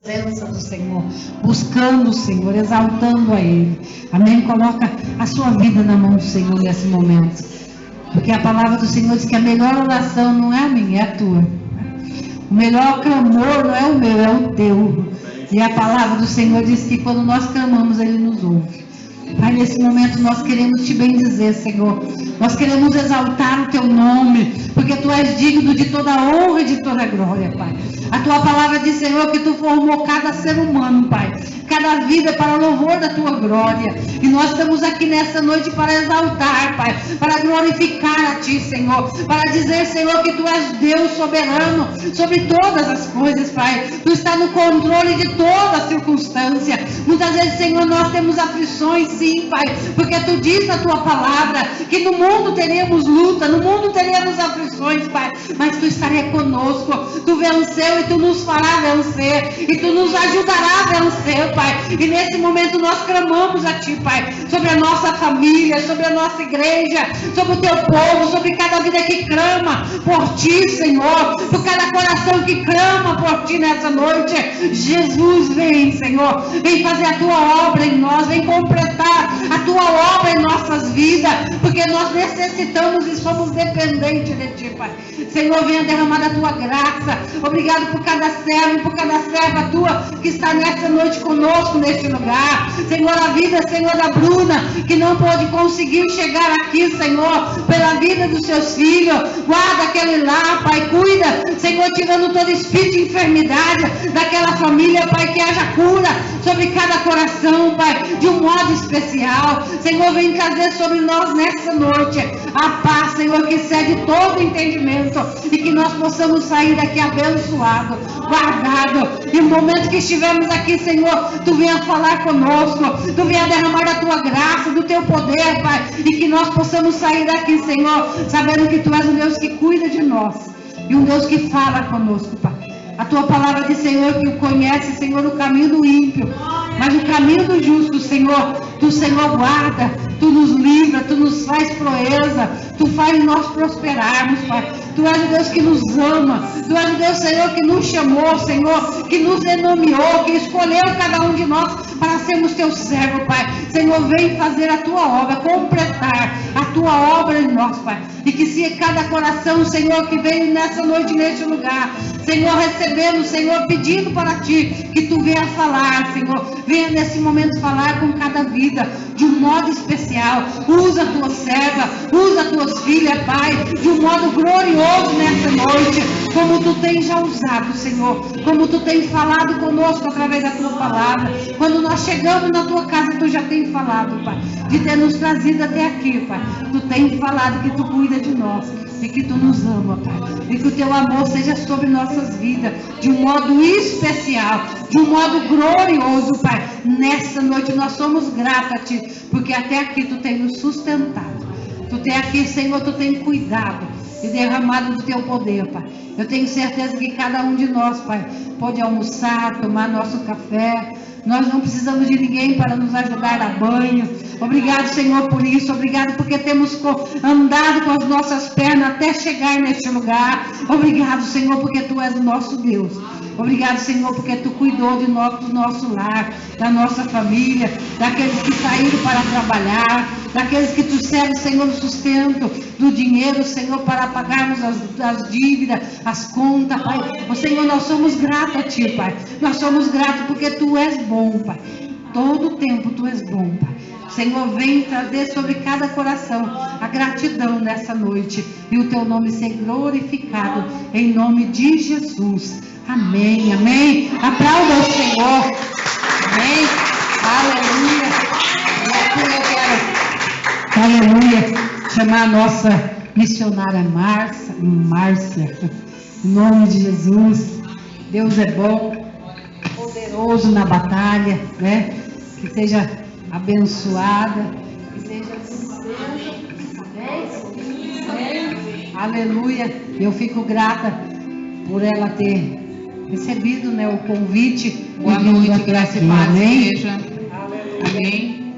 presença do Senhor, buscando o Senhor, exaltando a Ele. Amém? Coloca a sua vida na mão do Senhor nesse momento. Porque a palavra do Senhor diz que a melhor oração não é a minha, é a tua. O melhor clamor não é o meu, é o teu. E a palavra do Senhor diz que quando nós clamamos, Ele nos ouve. Pai, nesse momento nós queremos te bendizer, Senhor. Nós queremos exaltar o teu nome, porque tu és digno de toda honra e de toda glória, Pai. A tua palavra diz, Senhor, que tu formou cada ser humano, Pai. Cada vida para louvor da tua glória. E nós estamos aqui nessa noite para exaltar, Pai, para glorificar a ti, Senhor, para dizer, Senhor, que tu és Deus soberano sobre todas as coisas, Pai. Tu está no controle de toda a circunstância. Muitas vezes, Senhor, nós temos aflições, sim, Pai, porque tu diz na tua palavra que no mundo teremos luta, no mundo teremos aflições, Pai, mas tu estarás conosco. Tu venceu e tu nos fará vencer, e tu nos ajudará a vencer, Pai. E nesse momento nós clamamos a ti, Pai, sobre a nossa família, sobre a nossa igreja, sobre o teu povo, sobre cada vida que clama por ti, Senhor, por cada coração que clama por ti nessa noite. Jesus, vem, Senhor, vem fazer a tua obra em nós, vem completar a tua obra em nossas vidas, porque nós necessitamos e somos dependentes de ti, Pai. Senhor, venha derramar a tua graça. Obrigado por cada servo, por cada serva tua que está nessa noite conosco neste lugar. Senhor, a vida, Senhor, da Bruna, que não pôde conseguir chegar aqui, Senhor, pela vida dos seus filhos. Guarda aquele lá, Pai, cuida, Senhor, tirando todo espírito de enfermidade daquela família, Pai, que haja cura sobre cada coração, Pai, de um modo especial. Senhor, vem trazer sobre nós nessa noite a paz, Senhor, que excede todo entendimento, e que nós possamos sair daqui abençoado, guardado. E no momento que estivermos aqui, Senhor, tu venha falar conosco, tu venha derramar a tua graça, do teu poder, Pai, e que nós possamos sair daqui, Senhor, sabendo que tu és um Deus que cuida de nós e um Deus que fala conosco, Pai. A tua palavra diz, Senhor, que conhece, Senhor, o caminho do ímpio, mas o caminho do justo, Senhor, tu, Senhor, guarda, tu nos livra, tu nos faz proeza, tu faz nós prosperarmos, Pai. Tu és o Deus que nos ama, tu és o Deus, Senhor, que nos chamou, Senhor, que nos renomeou, que escolheu cada um de nós para sermos teus servos, Pai. Senhor, vem fazer a tua obra, completar a tua obra em nós, Pai. E que se cada coração, Senhor, que veio nessa noite, neste lugar, Senhor, recebendo, Senhor, pedindo para ti, que tu venha falar, Senhor, venha nesse momento falar com cada vida, de um modo especial. Usa a tua serva, usa as tuas filhas, Pai, de um modo glorioso nessa noite, como tu tens já usado, Senhor, como tu tens falado conosco através da tua palavra. Quando nós chegamos na tua casa, tu já tens falado, Pai, de ter nos trazido até aqui, Pai. Tu tens falado que tu cuida de nós e que tu nos ama, Pai, e que o teu amor seja sobre nossas vidas de um modo especial, de um modo glorioso, Pai. Nessa noite nós somos gratos a ti, porque até aqui tu tens nos sustentado, tu tens aqui, Senhor, tu tens cuidado e derramado do teu poder, Pai. Eu tenho certeza que cada um de nós, Pai, pode almoçar, tomar nosso café. Nós não precisamos de ninguém para nos ajudar a dar banho. Obrigado, Senhor, por isso. Obrigado porque temos andado com as nossas pernas até chegar neste lugar. Obrigado, Senhor, porque tu és o nosso Deus. Obrigado, Senhor, porque tu cuidou de nós, do nosso lar, da nossa família, daqueles que saíram para trabalhar, daqueles que tu serves, Senhor, o sustento do dinheiro, Senhor, para pagarmos as dívidas, as contas, Pai. O Senhor, nós somos gratos a ti, Pai. Nós somos gratos porque tu és bom, Pai. Todo o tempo tu és bom, Pai. Senhor, vem trazer sobre cada coração a gratidão nessa noite e o teu nome ser glorificado em nome de Jesus. Amém, amém. Aplauda o Senhor. Amém. Aleluia. Eu quero, aleluia, chamar a nossa missionária Márcia. Em nome de Jesus. Deus é bom, poderoso na batalha, né? Que seja abençoada, que seja amém. Aleluia. Eu fico grata por ela ter recebido, né, o convite. Boa noite, graça e paz, igreja. Amém.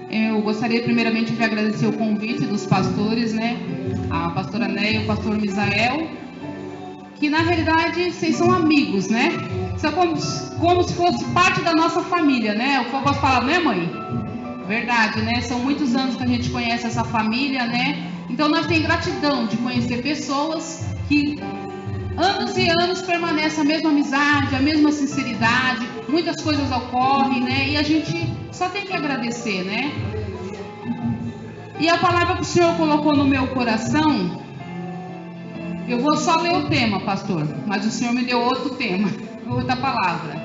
Eu gostaria primeiramente de agradecer o convite dos pastores, né, a pastora Néia e o pastor Misael, que na realidade vocês são amigos, né? São como se fosse parte da nossa família, né? Eu posso falar, né, mãe? Verdade, né? São muitos anos que a gente conhece essa família, né? Então nós temos gratidão de conhecer pessoas que anos e anos permanece a mesma amizade, a mesma sinceridade, muitas coisas ocorrem, né? E a gente só tem que agradecer, né? E a palavra que o Senhor colocou no meu coração, eu vou só ler o tema, pastor, mas o Senhor me deu outro tema, outra palavra.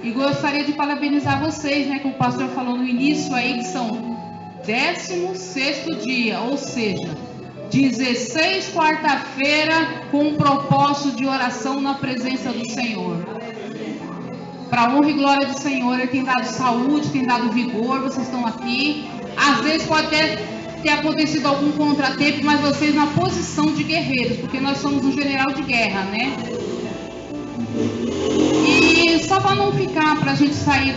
E gostaria de parabenizar vocês, né? Como o pastor falou no início aí, que são 16º dia, ou seja, 16 quarta-feira com um propósito de oração na presença do Senhor. Para a honra e glória do Senhor, Ele tem dado saúde, tem dado vigor, vocês estão aqui. Às vezes pode ter acontecido algum contratempo, mas vocês na posição de guerreiros, porque nós somos um general de guerra, né? E só para não ficar, para a gente sair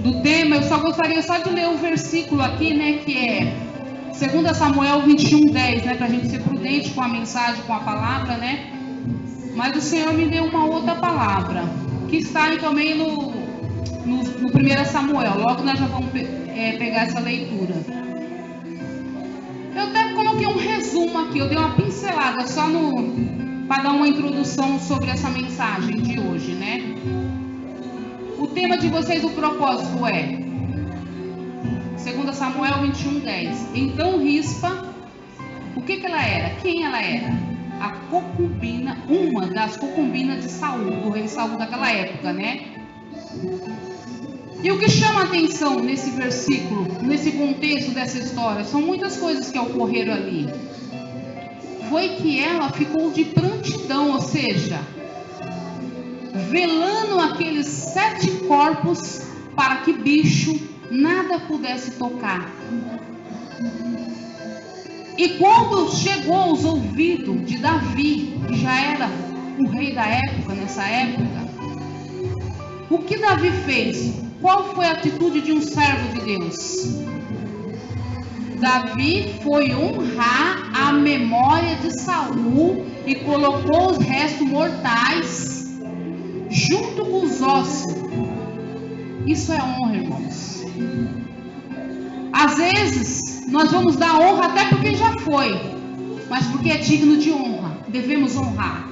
do tema, eu só gostaria de ler o versículo aqui, né, que é 2 Samuel 21:10, né, para a gente ser prudente com a mensagem, com a palavra, né? Mas o Senhor me deu uma outra palavra, que está aí também no 1 Samuel, logo nós já vamos pegar essa leitura. Eu até coloquei um resumo aqui, eu dei uma pincelada só para dar uma introdução sobre essa mensagem de hoje, né? O tema de vocês, o propósito é 2 Samuel 21:10. Então Rispa, o que ela era? Quem ela era? A concubina, uma das concubinas de Saul, do rei Saul daquela época, né? E o que chama a atenção nesse versículo, nesse contexto dessa história, são muitas coisas que ocorreram ali. Foi que ela ficou de prontidão, ou seja, velando aqueles 7 corpos para que bicho nada pudesse tocar. E quando chegou aos ouvidos de Davi, que já era o rei da época, nessa época, o que Davi fez? Qual foi a atitude de um servo de Deus? Davi foi honrar a memória de Saul e colocou os restos mortais junto com os ossos. Isso é honra, irmãos. Às vezes nós vamos dar honra até porque já foi, mas porque é digno de honra, devemos honrar.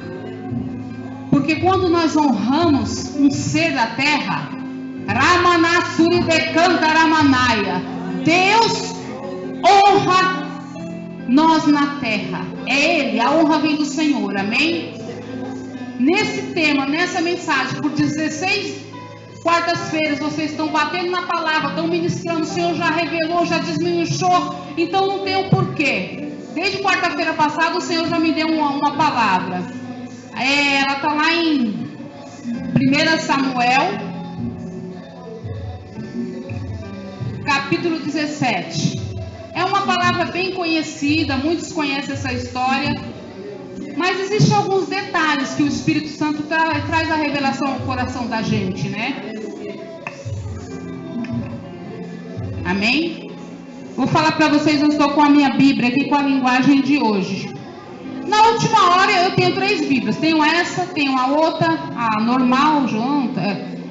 Porque quando nós honramos um ser da terra, Ramanassuri decanta Ramanaya, Deus honra nós na terra. É Ele, a honra vem do Senhor, amém? Nesse tema, nessa mensagem, por 16 quartas-feiras vocês estão batendo na palavra, estão ministrando, o Senhor já revelou, já desminchou, então não tem o porquê. Desde quarta-feira passada o Senhor já me deu uma palavra. Ela está lá em 1 Samuel, capítulo 17. É uma palavra bem conhecida, muitos conhecem essa história, mas existem alguns detalhes que o Espírito Santo traz a revelação ao coração da gente, né? Amém? Vou falar para vocês, eu estou com a minha Bíblia aqui com a linguagem de hoje. Na última hora eu tenho 3 Bíblias, tenho essa, tenho a outra, a normal, João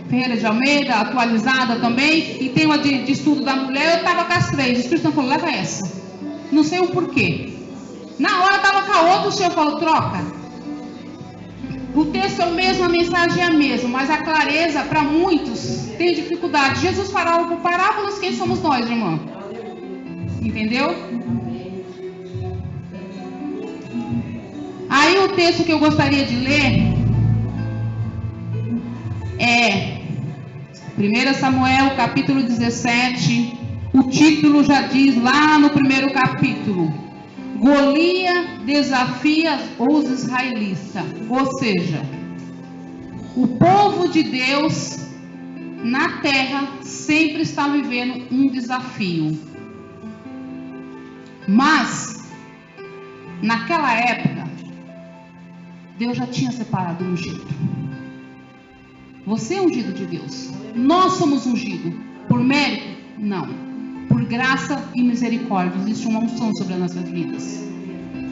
Ferreira de Almeida, atualizada também, e tenho a de estudo da mulher. Eu estava com as 3, o Espírito Santo falou, leva essa. Não sei o porquê. Na hora estava com a outra, o Senhor falou, troca. O texto é o mesmo, a mensagem é a mesma, mas a clareza para muitos tem dificuldade. Jesus falava por parábolas, quem somos nós, irmão? Entendeu? Aí o texto que eu gostaria de ler é 1 Samuel capítulo 17. O título já diz lá no primeiro capítulo: Golias desafia os israelitas. Ou seja, o povo de Deus na terra sempre está vivendo um desafio. Mas naquela época Deus já tinha separado o ungido. Você é ungido de Deus. Nós somos ungidos. Por mérito? Não. Por graça e misericórdia. Existe uma unção sobre as nossas vidas.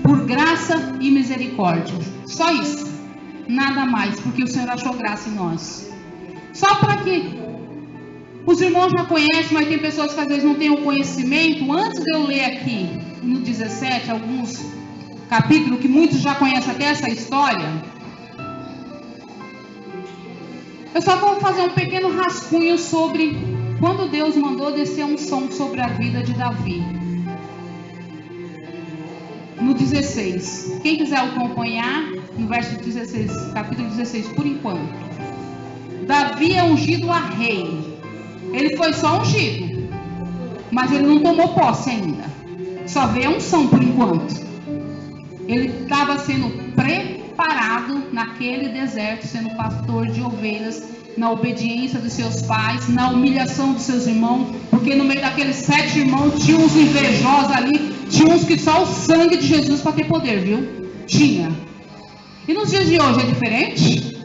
Por graça e misericórdia. Só isso. nada mais, porque o Senhor achou graça em nós. Só para que os irmãos já conhecem, mas tem pessoas que às vezes não têm o conhecimento. Antes de eu ler aqui no 17, alguns capítulos que muitos já conhecem até essa história, eu só vou fazer um pequeno rascunho sobre quando Deus mandou descer um som sobre a vida de Davi. No 16, quem quiser acompanhar, no verso 16, capítulo 16, por enquanto. Davi é ungido a rei. Ele foi só ungido, mas ele não tomou posse ainda. Só veio a unção por enquanto. Ele estava sendo preparado naquele deserto, sendo pastor de ovelhas, na obediência dos seus pais, na humilhação dos seus irmãos, porque no meio daqueles 7 irmãos tinha uns invejosos ali, tinha uns que só o sangue de Jesus para ter poder, viu? Tinha. E nos dias de hoje é diferente?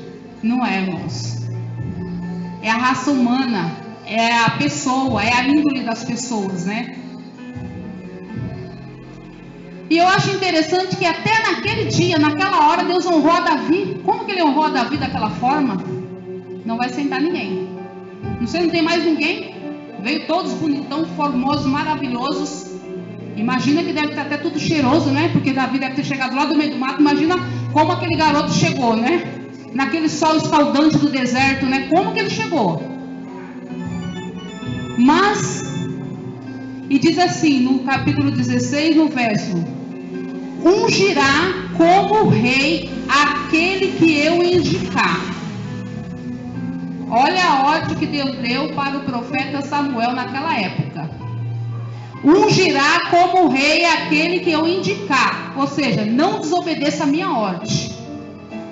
Não é, irmãos. É a raça humana, é a pessoa, é a índole das pessoas, né? E eu acho interessante que até naquele dia, naquela hora, Deus honrou a Davi. Como que ele honrou a Davi daquela forma? Não vai sentar ninguém. Não tem mais ninguém. Veio todos bonitão, formosos, maravilhosos. Imagina que deve estar até tudo cheiroso, né? Porque Davi deve ter chegado lá do meio do mato. Imagina como aquele garoto chegou, né? Naquele sol escaldante do deserto, né? Como que ele chegou? Mas, e diz assim, no capítulo 16, no verso: ungirá como rei aquele que eu indicar. Olha a ordem que Deus deu para o profeta Samuel naquela época. Ungirá como rei aquele que eu indicar. Ou seja, não desobedeça a minha ordem.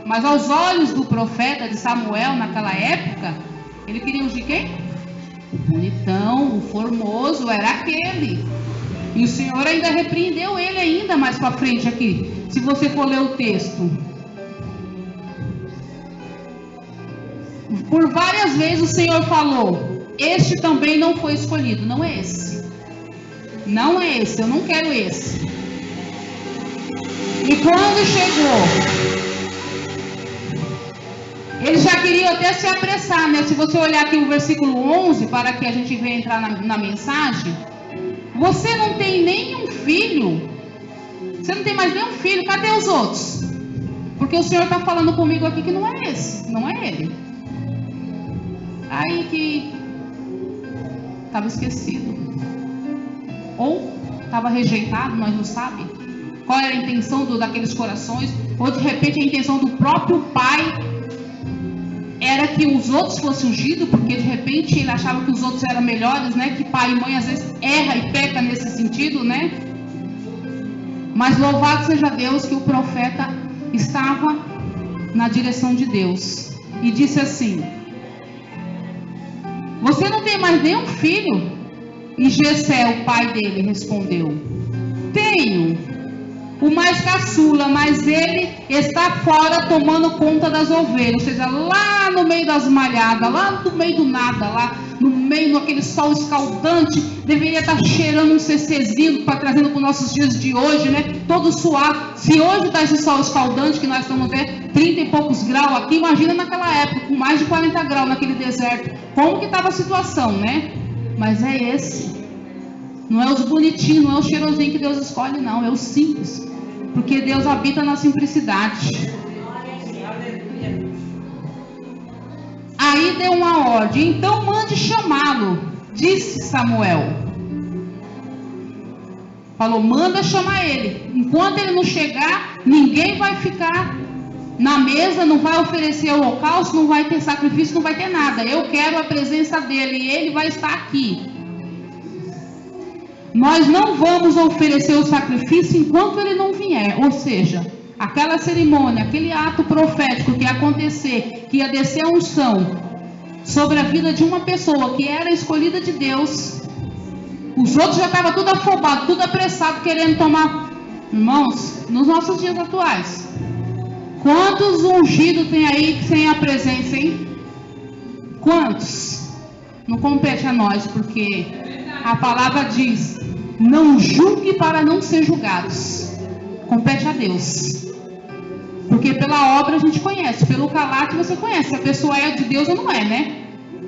Mas aos olhos do profeta de Samuel naquela época, ele queria ungir quem? O bonitão, o formoso, era aquele. E o Senhor ainda repreendeu ele ainda mais para frente aqui. Se você for ler o texto. Por várias vezes o Senhor falou: este também não foi escolhido. Não é esse. Não é esse, eu não quero esse. E quando chegou, ele já queria até se apressar, né? Se você olhar aqui o versículo 11, para que a gente venha entrar na mensagem. Você não tem nenhum filho. Você não tem mais nenhum filho. Cadê os outros? Porque o Senhor está falando comigo aqui que não é esse. Não é ele. Aí que estava esquecido. Ou estava rejeitado, nós não sabemos. Qual era a intenção daqueles corações. Ou de repente a intenção do próprio pai era que os outros fossem ungidos, porque de repente ele achava que os outros eram melhores, né? Que pai e mãe às vezes erra e peca nesse sentido, né? Mas louvado seja Deus que o profeta estava na direção de Deus. E disse assim: você não tem mais nenhum filho? E Jessé, o pai dele, respondeu: tenho, o mais caçula, mas ele está fora tomando conta das ovelhas. Ou seja, lá no meio das malhadas, lá no meio do nada, lá no meio daquele sol escaldante, deveria estar cheirando um CCzinho para trazendo para os nossos dias de hoje, né? Todo suado. Se hoje está esse sol escaldante, que nós estamos até 30 e poucos graus aqui, imagina naquela época, com mais de 40 graus naquele deserto, como que estava a situação, né? Mas é esse. Não é os bonitinhos, não é o cheirosinho que Deus escolhe, não. É o simples. Porque Deus habita na simplicidade. Aí deu uma ordem: então mande chamá-lo, disse Samuel. Falou: manda chamar ele. Enquanto ele não chegar, ninguém vai ficar na mesa, não vai oferecer holocausto, não vai ter sacrifício, não vai ter nada. Eu quero a presença dele e ele vai estar aqui. Nós não vamos oferecer o sacrifício enquanto ele não vier. Ou seja, aquela cerimônia, aquele ato profético que ia acontecer, que ia descer a unção sobre a vida de uma pessoa que era escolhida de Deus. Os outros já estavam tudo afobado, tudo apressado, querendo tomar. Irmãos, nos nossos dias atuais, quantos ungidos tem aí sem a presença, hein? Quantos? Não compete a nós, porque a palavra diz: não julgue para não ser julgados. Compete a Deus. Porque pela obra a gente conhece, pelo caráter você conhece se a pessoa é de Deus ou não é, né?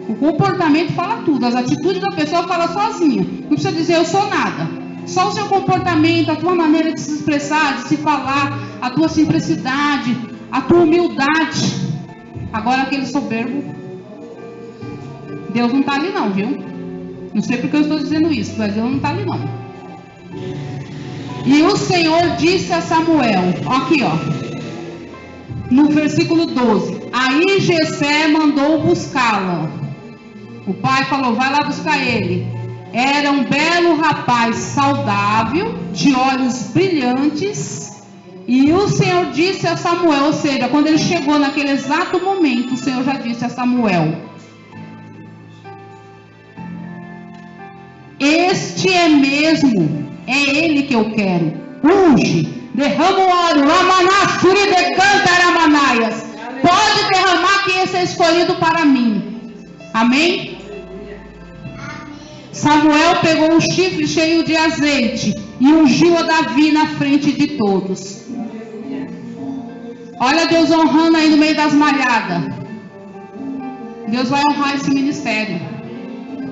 O comportamento fala tudo, as atitudes da pessoa fala sozinha. Não precisa dizer eu sou nada. Só o seu comportamento, a tua maneira de se expressar, de se falar, a tua simplicidade, a tua humildade. Agora aquele soberbo, Deus não está ali não, viu? Não sei porque eu estou dizendo isso, mas Deus não está ali não. E o Senhor disse a Samuel, aqui ó, no versículo 12: aí Jessé mandou buscá-la. O pai falou, vai lá buscar ele. Era um belo rapaz saudável, de olhos brilhantes. E o Senhor disse a Samuel, ou seja, quando ele chegou naquele exato momento, o Senhor já disse a Samuel: este é mesmo, é ele que eu quero. Unge, derrama o óleo, Ramaná, Suri, decanta, Aramanaias. Pode derramar que esse é escolhido para mim. Amém? Samuel pegou um chifre cheio de azeite e ungiu a Davi na frente de todos. Olha Deus honrando aí no meio das malhadas. Deus vai honrar esse ministério.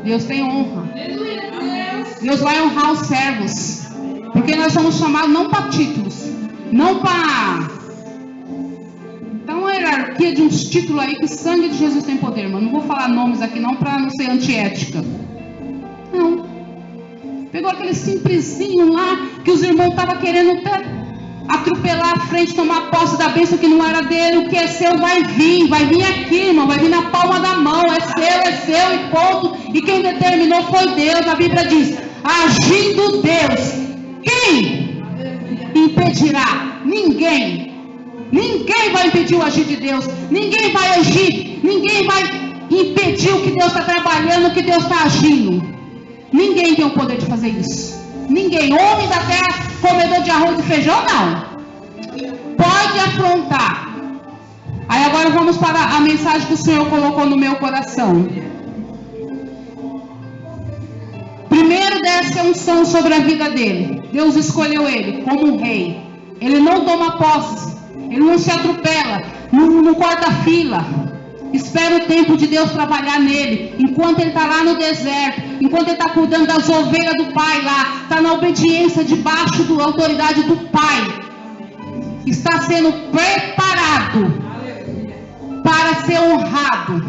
Deus tem honra. Deus vai honrar os servos. Porque nós somos chamados não para títulos, não para... Então uma hierarquia de uns títulos aí que o sangue de Jesus tem poder, mas não vou falar nomes aqui não para não ser antiética. Não. Pegou aquele simplesinho lá que os irmãos estavam querendo até atropelar a frente, tomar posse da bênção que não era dele. O que é seu vai vir aqui, irmão, vai vir na palma da mão. É seu e ponto. E quem determinou foi Deus. A Bíblia diz: agindo Deus, quem impedirá? Ninguém. Ninguém vai impedir o agir de Deus. Ninguém vai agir. Ninguém vai impedir o que Deus está trabalhando, o que Deus está agindo. Ninguém tem o poder de fazer isso. Ninguém. Homem da terra, comedor de arroz e feijão, não. Pode afrontar. Aí agora vamos para a mensagem que o Senhor colocou no meu coração. Primeiro desce a unção sobre a vida dele. Deus escolheu ele como um rei. Ele não toma posse. Ele não se atropela. Não corta fila. Espera o tempo de Deus trabalhar nele. Enquanto ele está lá no deserto, enquanto ele está cuidando das ovelhas do pai lá, está na obediência debaixo da autoridade do pai, está sendo preparado para ser honrado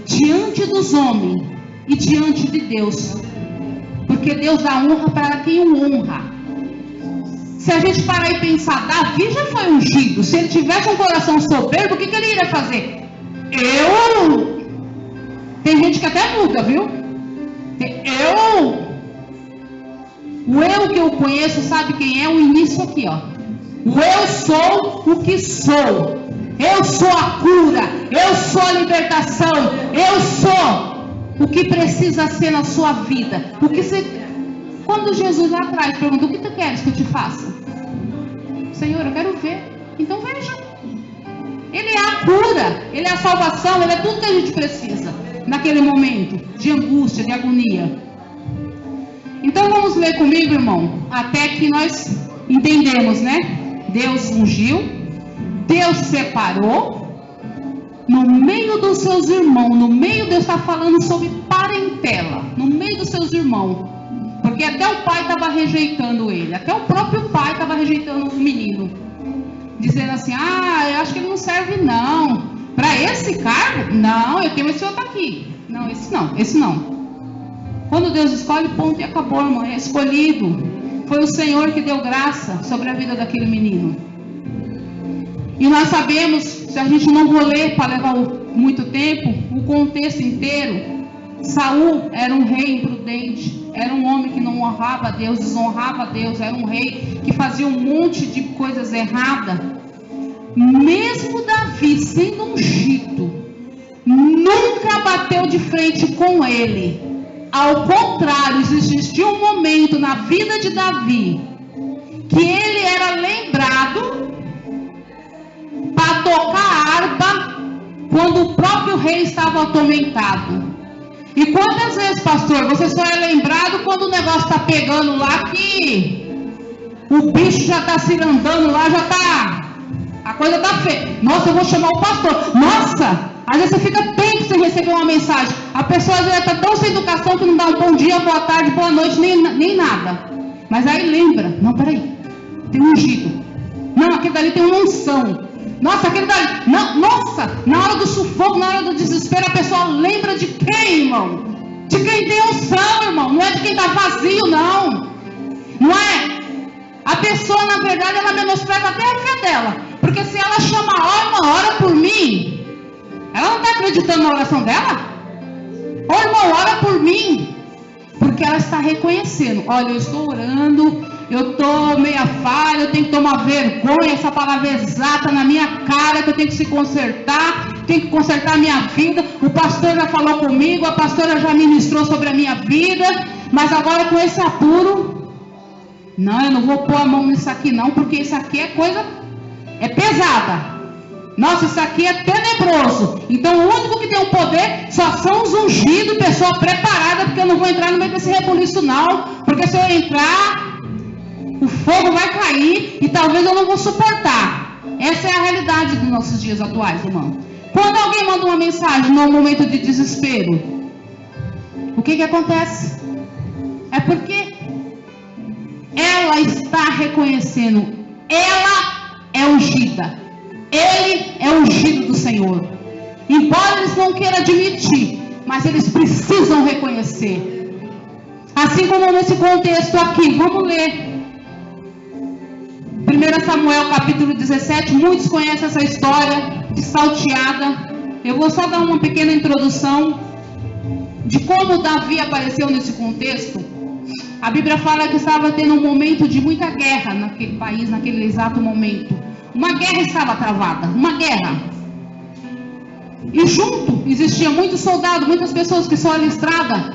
diante dos homens e diante de Deus, porque Deus dá honra para quem o honra. Se a gente parar e pensar, Davi já foi ungido. Se ele tivesse um coração soberbo, o que ele iria fazer? Tem gente que até muda, viu? O eu que eu conheço, sabe quem é? O início aqui, ó. O eu sou o que sou. Eu sou a cura. Eu sou a libertação. Eu sou o que precisa ser na sua vida. Quando Jesus lá atrás perguntou: o que tu queres que eu te faça? Senhor, eu quero ver. Então veja. Ele é a cura, ele é a salvação, ele é tudo que a gente precisa naquele momento de angústia, de agonia. Então vamos ler comigo, irmão, até que nós entendemos, né? Deus ungiu, Deus separou, no meio dos seus irmãos, no meio Deus está falando sobre parentela, no meio dos seus irmãos, porque até o pai estava rejeitando ele, até o próprio pai estava rejeitando o menino. Dizendo assim: eu acho que ele não serve não. Para esse cargo? Não, eu tenho esse outro aqui. Não, esse não. Quando Deus escolhe, ponto e acabou, irmão. É escolhido. Foi o Senhor que deu graça sobre a vida daquele menino. E nós sabemos, se a gente não for ler para levar muito tempo, o contexto inteiro. Saul era um rei imprudente, era um homem que não honrava a Deus, desonrava a Deus, era um rei que fazia um monte de coisas erradas. Mesmo Davi sendo ungido, nunca bateu de frente com ele. Ao contrário, existia um momento na vida de Davi que ele era lembrado para tocar harpa quando o próprio rei estava atormentado. E quantas vezes, pastor, você só é lembrado quando o negócio está pegando lá, que o bicho já está se andando lá, já está A coisa tá feia. Nossa, eu vou chamar o pastor. Nossa, às vezes você fica tempo sem receber uma mensagem. A pessoa às vezes está tão sem educação que não dá um bom dia, boa tarde, boa noite, nem nada. Mas aí lembra, não, peraí, tem um ungido. Não, aquele dali tem uma unção. Nossa, aquele dali, não, nossa, na hora do sufoco, na hora do desespero, a pessoa lembra de quem, irmão? De quem tem unção, irmão. Não é de quem está vazio, não. Não é? A pessoa, na verdade, ela menospreza até a fé dela. Porque se ela chama, ó, irmão, ora por mim, ela não está acreditando na oração dela? Ô, irmão, ora por mim. Porque ela está reconhecendo, olha, eu estou orando, eu estou meia falha, eu tenho que tomar vergonha, essa palavra é exata na minha cara, que eu tenho que se consertar, tenho que consertar a minha vida. O pastor já falou comigo, a pastora já ministrou sobre a minha vida, mas agora com esse apuro, não, eu não vou pôr a mão nisso aqui não, porque isso aqui é coisa, é pesada. Nossa, isso aqui é tenebroso. Então o único que tem o poder só são os ungidos, pessoa preparada, porque eu não vou entrar no meio desse rebuliço não, porque se eu entrar, o fogo vai cair e talvez eu não vou suportar. Essa é a realidade dos nossos dias atuais, irmão. Quando alguém manda uma mensagem num momento de desespero, o que acontece? É porque ela está reconhecendo, ela é ungida. Ele é ungido do Senhor. Embora eles não queiram admitir, mas eles precisam reconhecer. Assim como nesse contexto aqui, vamos ler 1 Samuel capítulo 17. Muitos conhecem essa história de salteada. Eu vou só dar uma pequena introdução de como Davi apareceu nesse contexto. A Bíblia fala que estava tendo um momento de muita guerra naquele país, naquele exato momento. Uma guerra estava travada, uma guerra. E junto existiam muitos soldados, muitas pessoas que são alistradas.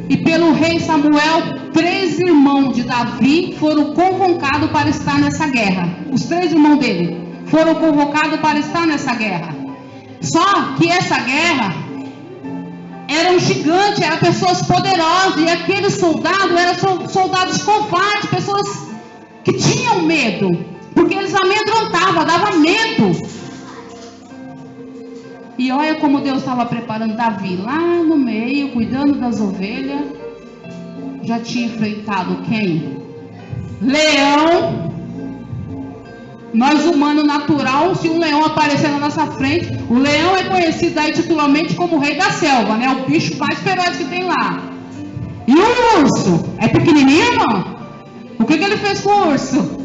E pelo rei Samuel, 3 irmãos de Davi foram convocados para estar nessa guerra. Os 3 irmãos dele foram convocados para estar nessa guerra. Só que essa guerra era um gigante, eram pessoas poderosas. E aqueles soldados eram soldados covardes, pessoas que tinham medo, porque eles amedrontavam, dava medo. E olha como Deus estava preparando Davi lá no meio, cuidando das ovelhas. Já tinha enfrentado quem? Leão. Nós humanos natural, se um leão aparecer na nossa frente, o leão é conhecido aí titularmente como o rei da selva, né? O bicho mais feroz que tem lá. E o urso? É pequenininho, irmão? O que ele fez com o urso?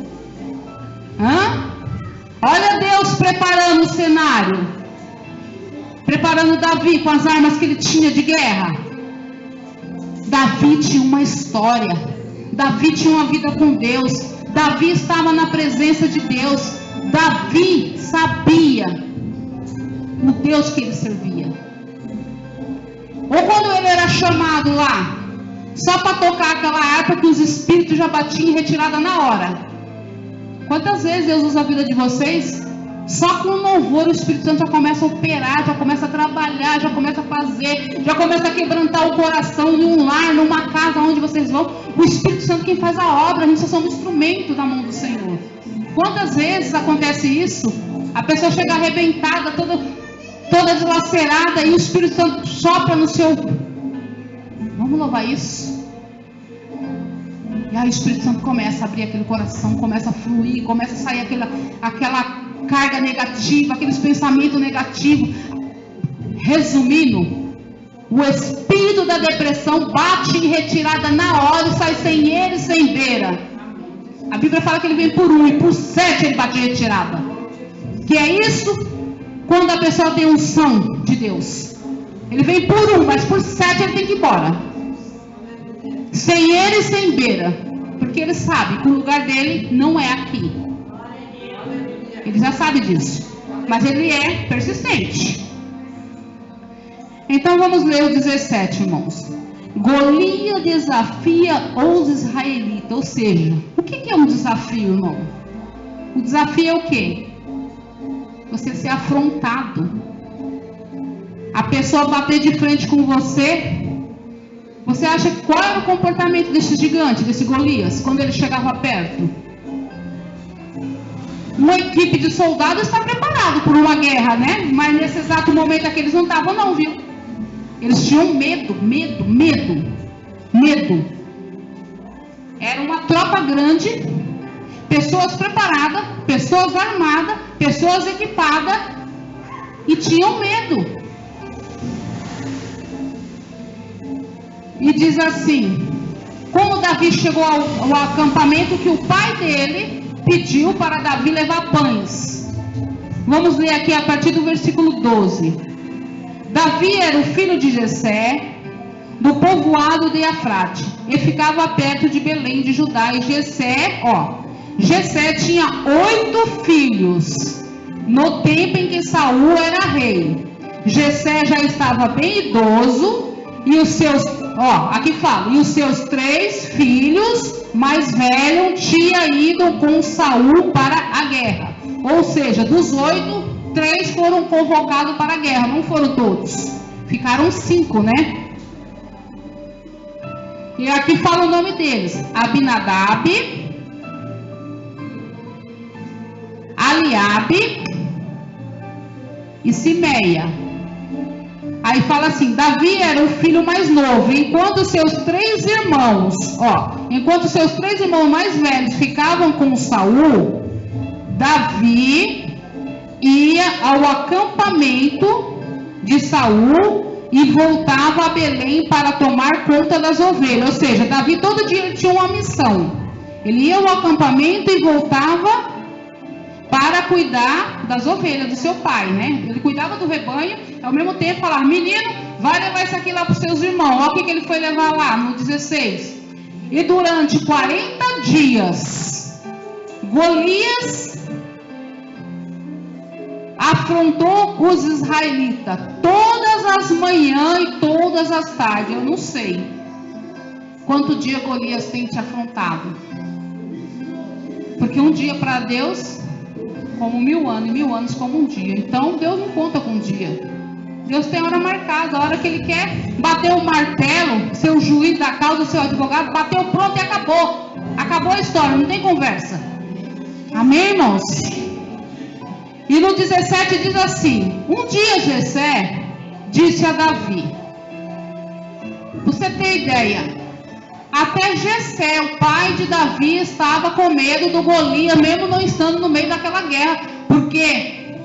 Olha Deus preparando o cenário, preparando Davi com as armas que ele tinha de guerra. Davi tinha uma história, Davi tinha uma vida com Deus, Davi estava na presença de Deus, Davi sabia o Deus que ele servia. Ou quando ele era chamado lá, só para tocar aquela harpa que os espíritos já batiam em retirada na hora. Quantas vezes Deus usa a vida de vocês? Só com o louvor o Espírito Santo já começa a operar, já começa a trabalhar, já começa a fazer, já começa a quebrantar o coração em um lar, numa casa onde vocês vão. O Espírito Santo quem faz a obra, a gente só somos instrumento da mão do Senhor. Quantas vezes acontece isso? A pessoa chega arrebentada, toda dilacerada, e o Espírito Santo sopra no seu... Vamos louvar isso? E aí o Espírito Santo começa a abrir aquele coração, começa a fluir, começa a sair aquela carga negativa, aqueles pensamentos negativos. Resumindo, o espírito da depressão bate em retirada na hora e sai sem ele, sem beira. A Bíblia fala que ele vem por 1 e por 7 ele bate em retirada. Que é isso quando a pessoa tem unção de Deus. Ele vem por 1, mas por 7 ele tem que ir embora. Sem ele e sem beira. Porque ele sabe que o lugar dele não é aqui. Ele já sabe disso. Mas ele é persistente. Então vamos ler o 17, irmãos. Golias desafia os israelitas. Ou seja, o que é um desafio, irmão? O desafio é o quê? Você ser afrontado. A pessoa bater de frente com você. Você acha qual era o comportamento desse gigante, desse Golias, quando ele chegava perto? uma equipe de soldados está preparado por uma guerra, né? Mas nesse exato momento aqui eles não estavam não, viu? Eles tinham medo. Era uma tropa grande, pessoas preparadas, pessoas armadas, pessoas equipadas e tinham medo. E diz assim: como Davi chegou ao acampamento, que o pai dele pediu para Davi levar pães. Vamos ler aqui a partir do versículo 12. Davi era o filho de Jessé, do povoado de Efrate, e ficava perto de Belém de Judá. E Jessé tinha 8 filhos no tempo em que Saul era rei. Jessé já estava bem idoso, e os seus, e os seus 3 filhos mais velhos tinham ido com Saul para a guerra. Ou seja, dos 8, 3 foram convocados para a guerra, não foram todos. Ficaram 5, né? E aqui fala o nome deles: Abinadab, Aliabe e Simeia. Aí fala assim: Davi era o filho mais novo, enquanto seus 3 irmãos mais velhos ficavam com Saul, Davi ia ao acampamento de Saul e voltava a Belém para tomar conta das ovelhas. Ou seja, Davi todo dia tinha uma missão. Ele ia ao acampamento e voltava para cuidar das ovelhas do seu pai, né? Ele cuidava do rebanho, ao mesmo tempo falava: menino, vai levar isso aqui lá para os seus irmãos. Olha o que ele foi levar lá, no 16. E durante 40 dias, Golias afrontou os israelitas todas as manhãs e todas as tardes. Eu não sei quanto dia Golias tem te afrontado, porque um dia para Deus como 1000 anos, e 1000 anos como um dia. Então Deus não conta com um dia. Deus tem hora marcada, a hora que Ele quer bater o martelo, ser o juiz da causa, seu advogado, bateu, pronto e acabou. Acabou a história, não tem conversa. Amém, irmãos? E no 17 diz assim: um dia Jessé disse a Davi, pra você ter ideia, até Jessé, o pai de Davi, estava com medo do Golias, mesmo não estando no meio daquela guerra, porque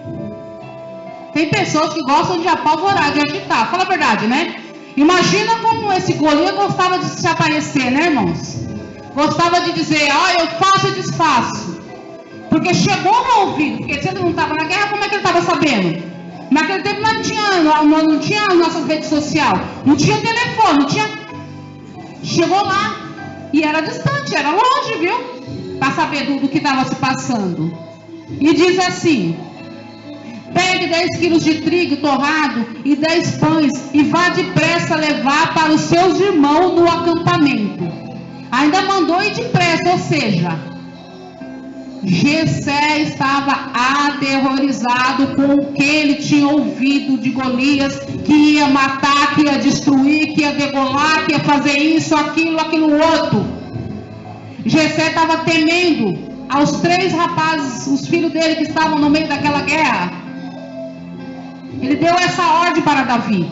tem pessoas que gostam de apavorar, de agitar, fala a verdade, né? Imagina como esse Golias gostava de se aparecer, né, irmãos? Gostava de dizer: eu faço e desfaço. Porque chegou no ouvido, porque se ele não estava na guerra, como é que ele estava sabendo? Naquele tempo não tinha nossas redes sociais, não tinha telefone, não tinha. Chegou lá e era distante, era longe, viu? Para saber do que estava se passando. E diz assim: pegue 10 quilos de trigo torrado e 10 pães e vá depressa levar para os seus irmãos no acampamento. Ainda mandou ir depressa, ou seja, Jessé estava aterrorizado com o que ele tinha ouvido de Golias, que ia matar, que ia destruir, que ia degolar, que ia fazer isso, aquilo outro. Jessé estava temendo aos 3 rapazes, os filhos dele que estavam no meio daquela guerra. Ele deu essa ordem para Davi: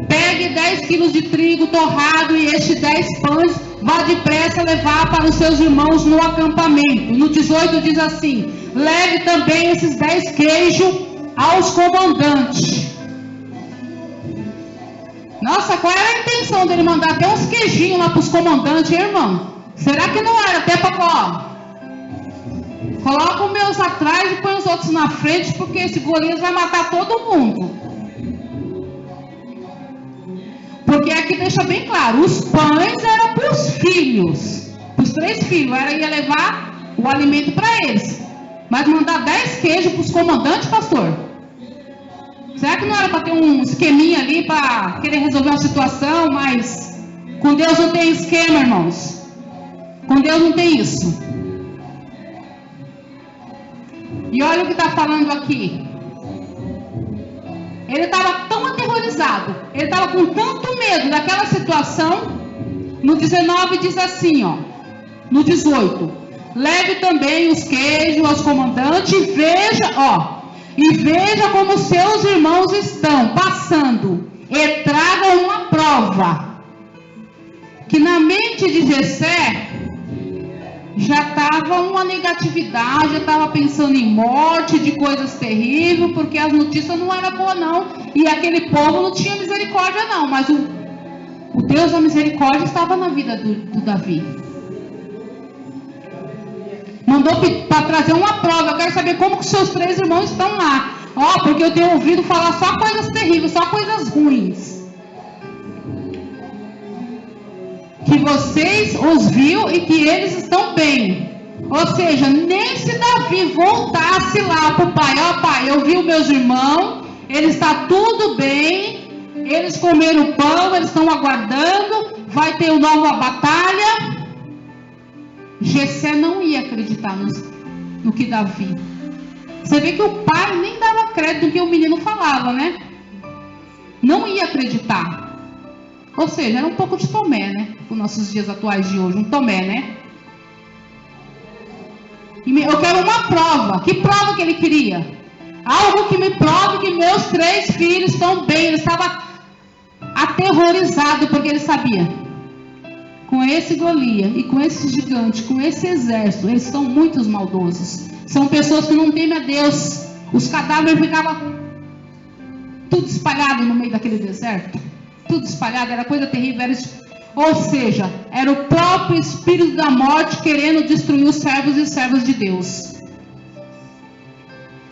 pegue 10 quilos de trigo torrado e estes 10 pães, vá depressa levar para os seus irmãos no acampamento. No 18 diz assim: leve também esses 10 queijos aos comandantes. Nossa, qual era a intenção dele mandar até uns queijinhos lá para os comandantes, hein, irmão? Será que não era até para coloca os meus atrás e põe os outros na frente, porque esse Golias vai matar todo mundo? Porque aqui deixa bem claro: os pães eram para os filhos, para os 3 filhos, ia levar o alimento para eles. Mas mandar 10 queijos para os comandantes, pastor? Será que não era para ter um esqueminha ali para querer resolver uma situação? Mas com Deus não tem esquema, irmãos. Com Deus não tem isso. E olha o que está falando aqui. Ele estava tão aterrorizado, ele estava com tanto medo daquela situação. No 19 diz assim, no 18: leve também os queijos aos comandantes e veja como seus irmãos estão passando e traga uma prova. Que na mente de Jessé já estava uma negatividade, já estava pensando em morte, de coisas terríveis, porque as notícias não eram boas não, e aquele povo não tinha misericórdia não, mas o Deus da misericórdia estava na vida do Davi. Mandou para trazer uma prova. Eu quero saber como que os seus 3 irmãos estão lá. Porque eu tenho ouvido falar só coisas terríveis, só coisas ruins. Que vocês os viu e que eles estão bem. Ou seja, nem se Davi voltasse lá para o pai. Pai, eu vi os meus irmãos, eles estão tudo bem, eles comeram pão, eles estão aguardando, vai ter uma nova batalha. Jessé não ia acreditar no que Davi. Você vê que o pai nem dava crédito no que o menino falava, né? Não ia acreditar. Ou seja, era um pouco de Tomé, né? Os nossos dias atuais de hoje, um Tomé, né? Eu quero uma prova. Que prova que ele queria? Algo que me prove que meus 3 filhos estão bem. Ele estava aterrorizado porque ele sabia. Com esse Golias e com esse gigante, com esse exército, eles são muito maldosos. São pessoas que não temem a Deus. Os cadáveres ficavam tudo espalhado no meio daquele deserto. Tudo espalhado, era coisa terrível. Ou seja, era o próprio espírito da morte querendo destruir os servos e servas de Deus.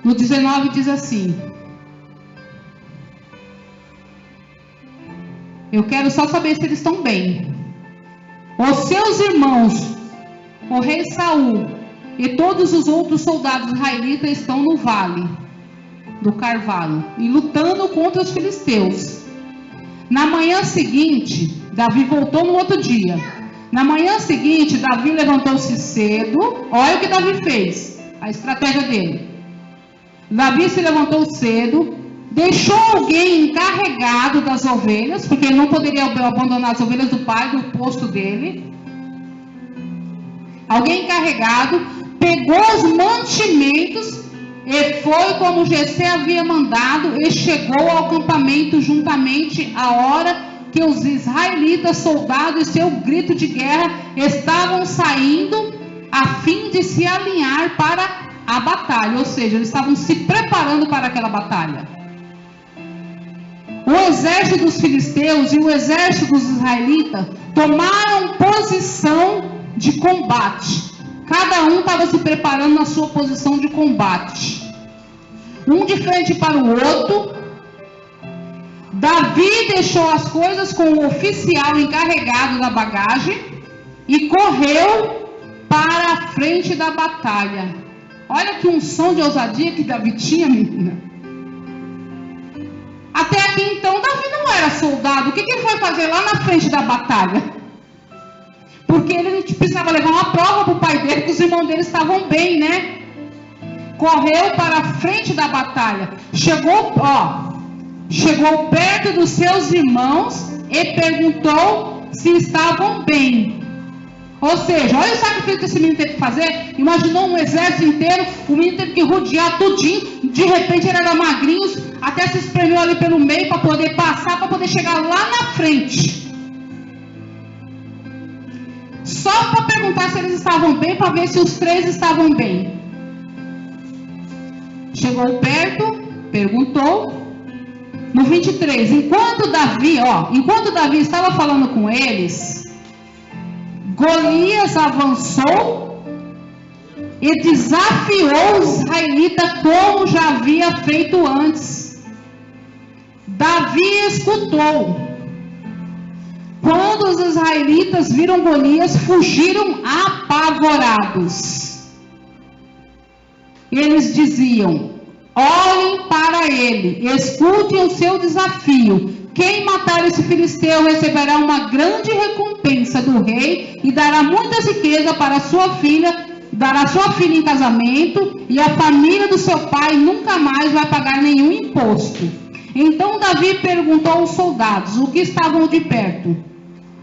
No 19 diz assim: eu quero só saber se eles estão bem. Os seus irmãos, o rei Saul e todos os outros soldados israelitas estão no vale do Carvalho e lutando contra os filisteus. Na manhã seguinte, Davi voltou no outro dia. Na manhã seguinte, Davi levantou-se cedo. Olha o que Davi fez, a estratégia dele. Davi se levantou cedo, deixou alguém encarregado das ovelhas, porque ele não poderia abandonar as ovelhas do pai, do posto dele. Alguém encarregado, pegou os mantimentos e foi como Jessé havia mandado e chegou ao acampamento juntamente à hora que os israelitas, soldados e seu grito de guerra estavam saindo a fim de se alinhar para a batalha, ou seja, eles estavam se preparando para aquela batalha. O exército dos filisteus e o exército dos israelitas tomaram posição de combate. Cada um estava se preparando na sua posição de combate. Um de frente para o outro. Davi deixou as coisas com o oficial encarregado da bagagem e correu para a frente da batalha. Olha que um som de ousadia que Davi tinha, menina. Até aqui então, Davi não era soldado. O que ele foi fazer lá na frente da batalha? Porque ele precisava levar uma prova para o pai dele, que os irmãos dele estavam bem, né? Correu para a frente da batalha. Chegou perto dos seus irmãos e perguntou se estavam bem. Ou seja, olha o sacrifício que esse menino teve que fazer. Imaginou um exército inteiro, o menino teve que rodear tudinho. De repente ele era magrinho, até se espremeu ali pelo meio para poder passar, para poder chegar lá na frente. Só para perguntar se eles estavam bem, para ver se os 3 estavam bem. Chegou perto, perguntou. No 23, enquanto Davi estava falando com eles, Golias avançou e desafiou os israelitas como já havia feito antes. Davi escutou. Quando os israelitas viram Golias, fugiram apavorados. Eles diziam: olhem para ele, escutem o seu desafio. Quem matar esse filisteu receberá uma grande recompensa do rei e dará muita riqueza para sua filha, dará sua filha em casamento, e a família do seu pai nunca mais vai pagar nenhum imposto. Então Davi perguntou aos soldados, o que estavam de perto: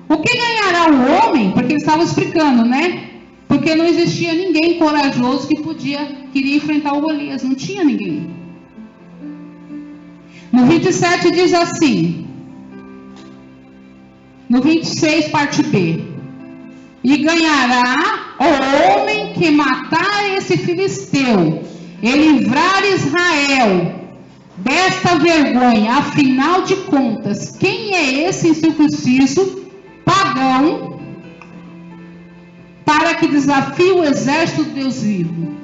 o que ganhará o homem? Porque eles estavam explicando, né? Porque não existia ninguém corajoso que queria enfrentar o Golias. Não tinha ninguém. No 27 diz assim. No 26, parte B. E ganhará o homem que matar esse filisteu, e livrar Israel desta vergonha. Afinal de contas, quem é esse incircunciso, pagão, para que desafie o exército de Deus vivo?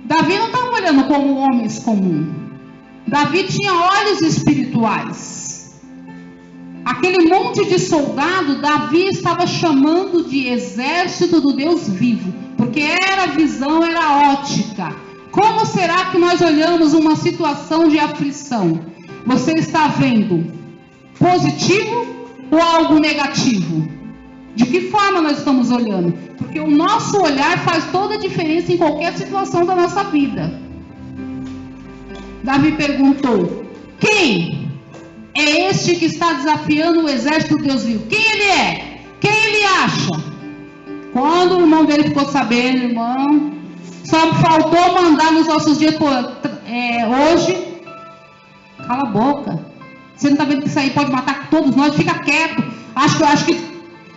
Davi não estava olhando como homens comuns. Davi tinha olhos espirituais. Aquele monte de soldado, Davi estava chamando de exército do Deus vivo, porque era visão, era ótica. Como será que nós olhamos uma situação de aflição? Você está vendo positivo ou algo negativo? De que forma nós estamos olhando? Porque o nosso olhar faz toda a diferença em qualquer situação da nossa vida. Davi perguntou: quem é este que está desafiando o exército do Deus vivo? Quem ele é? Quem ele acha? Quando o irmão dele ficou sabendo, irmão, só faltou mandar nos nossos dias, hoje, cala a boca. Você não está vendo que isso aí pode matar todos nós? Fica quieto. Acho que